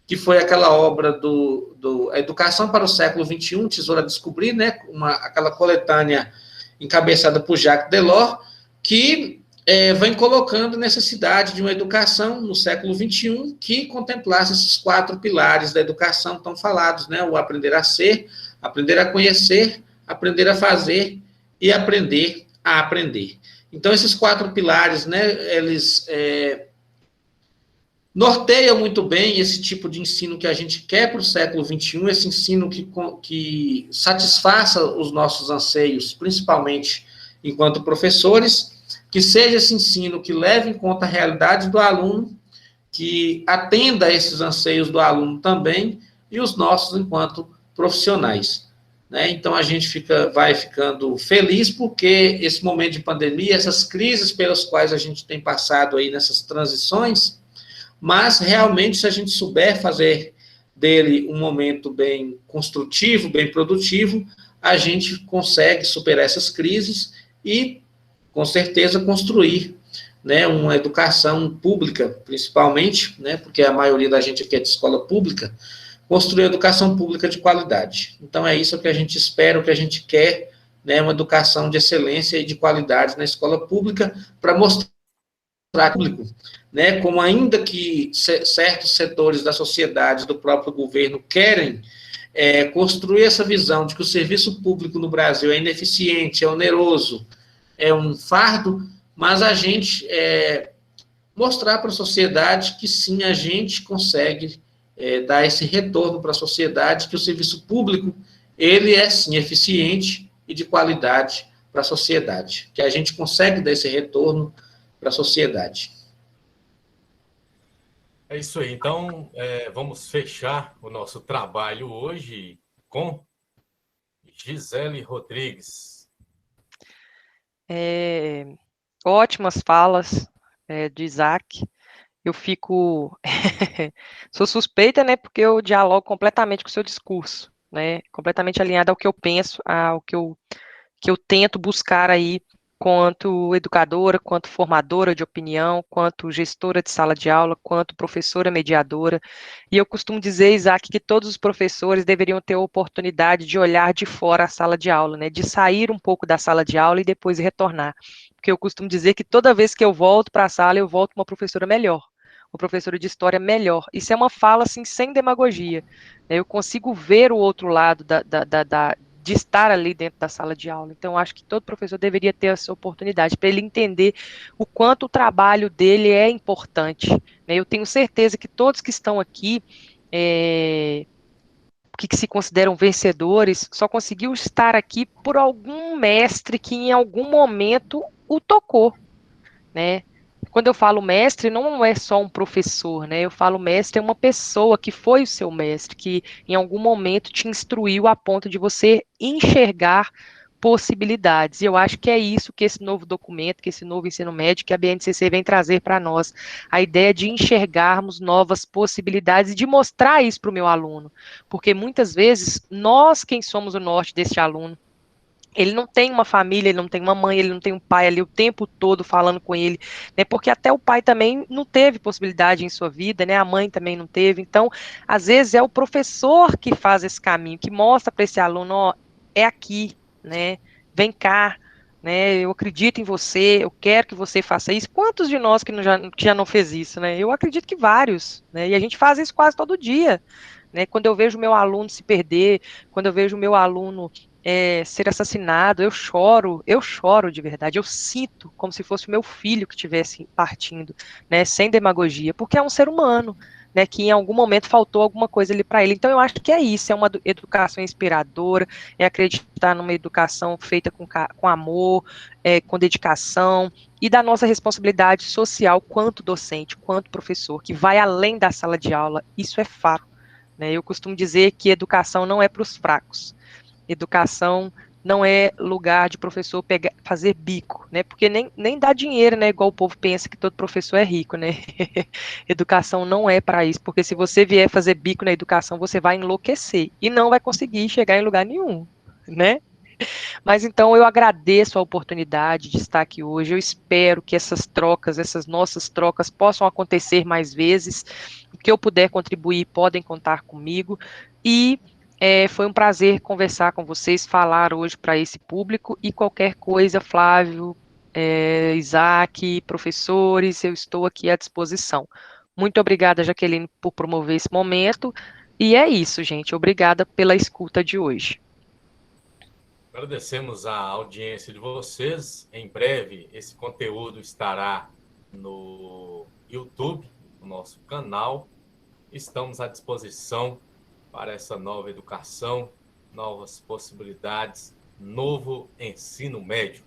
que foi aquela obra do Educação para o Século XXI, Tesouro a Descobrir, né, aquela coletânea encabeçada por Jacques Delors, que vem colocando necessidade de uma educação no século XXI que contemplasse esses 4 pilares da educação tão falados, né, o aprender a ser, aprender a conhecer, aprender a fazer e aprender a aprender. Então, esses 4 pilares, né, eles norteiam muito bem esse tipo de ensino que a gente quer para o século XXI, esse ensino que satisfaça os nossos anseios, principalmente enquanto professores, que seja esse ensino que leve em conta a realidade do aluno, que atenda a esses anseios do aluno também, e os nossos enquanto profissionais. Né? Então, a gente vai ficando feliz porque esse momento de pandemia, essas crises pelas quais a gente tem passado aí nessas transições, mas realmente se a gente souber fazer dele um momento bem construtivo, bem produtivo, a gente consegue superar essas crises e, com certeza, construir, né, uma educação pública, principalmente, né, porque a maioria da gente aqui é de escola pública, construir educação pública de qualidade. Então, é isso que a gente espera, o que a gente quer, né, uma educação de excelência e de qualidade na escola pública, para mostrar ao público, né, como ainda que certos setores da sociedade, do próprio governo, querem construir essa visão de que o serviço público no Brasil é ineficiente, é oneroso, é um fardo, mas a gente mostrar para a sociedade que sim, a gente consegue dar esse retorno para a sociedade, que o serviço público, ele é sim eficiente e de qualidade para a sociedade, que a gente consegue dar esse retorno para a sociedade. É isso aí. Então, vamos fechar o nosso trabalho hoje com Gisele Rodrigues. Ótimas falas de Isaac. Eu fico... Sou suspeita, né, porque eu dialogo completamente com o seu discurso, né, completamente alinhado ao que eu penso, ao que eu tento buscar aí, quanto educadora, quanto formadora de opinião, quanto gestora de sala de aula, quanto professora mediadora. E eu costumo dizer, Isaac, que todos os professores deveriam ter a oportunidade de olhar de fora a sala de aula, né, de sair um pouco da sala de aula e depois retornar. Porque eu costumo dizer que toda vez que eu volto para a sala, eu volto uma professora melhor, uma professora de história melhor. Isso é uma fala, assim, sem demagogia. Eu consigo ver o outro lado de estar ali dentro da sala de aula. Então, eu acho que todo professor deveria ter essa oportunidade, para ele entender o quanto o trabalho dele é importante. Eu tenho certeza que todos que estão aqui, que se consideram vencedores, só conseguiu estar aqui por algum mestre que em algum momento o tocou, né? Quando eu falo mestre, não é só um professor, né? Eu falo mestre é uma pessoa que foi o seu mestre, que em algum momento te instruiu a ponto de você enxergar possibilidades. E eu acho que é isso que esse novo documento, que esse novo ensino médio, que a BNCC vem trazer para nós, a ideia de enxergarmos novas possibilidades e de mostrar isso para o meu aluno. Porque muitas vezes, nós quem somos o norte desse aluno, ele não tem uma família, ele não tem uma mãe, ele não tem um pai ali o tempo todo falando com ele, né? Porque até o pai também não teve possibilidade em sua vida, né? A mãe também não teve. Então, às vezes é o professor que faz esse caminho, que mostra para esse aluno, ó, é aqui, né? Vem cá, né? Eu acredito em você, eu quero que você faça isso. Quantos de nós que já não fez isso, né? Eu acredito que vários, né? E a gente faz isso quase todo dia, né? Quando eu vejo meu aluno se perder, quando eu vejo meu aluno ser assassinado, eu choro de verdade, eu sinto como se fosse o meu filho que estivesse partindo, né, sem demagogia, porque é um ser humano, né, que em algum momento faltou alguma coisa ali para ele. Então eu acho que é isso, é uma educação inspiradora, é acreditar numa educação feita com amor, com dedicação, e da nossa responsabilidade social quanto docente, quanto professor, que vai além da sala de aula, isso é fato, né. Eu costumo dizer que educação não é para os fracos. Educação não é lugar de professor fazer bico, né? Porque nem dá dinheiro, né? Igual o povo pensa que todo professor é rico, né? Educação não é para isso, porque se você vier fazer bico na educação, você vai enlouquecer e não vai conseguir chegar em lugar nenhum, né? Mas então eu agradeço a oportunidade de estar aqui hoje. Eu espero que essas trocas, essas nossas trocas, possam acontecer mais vezes. O que eu puder contribuir, podem contar comigo. E foi um prazer conversar com vocês, falar hoje para esse público. E qualquer coisa, Flávio, Isaac, professores, eu estou aqui à disposição. Muito obrigada, Jaqueline, por promover esse momento. E é isso, gente. Obrigada pela escuta de hoje. Agradecemos a audiência de vocês. Em breve, esse conteúdo estará no YouTube, no nosso canal. Estamos à disposição para essa nova educação, novas possibilidades, novo ensino médio.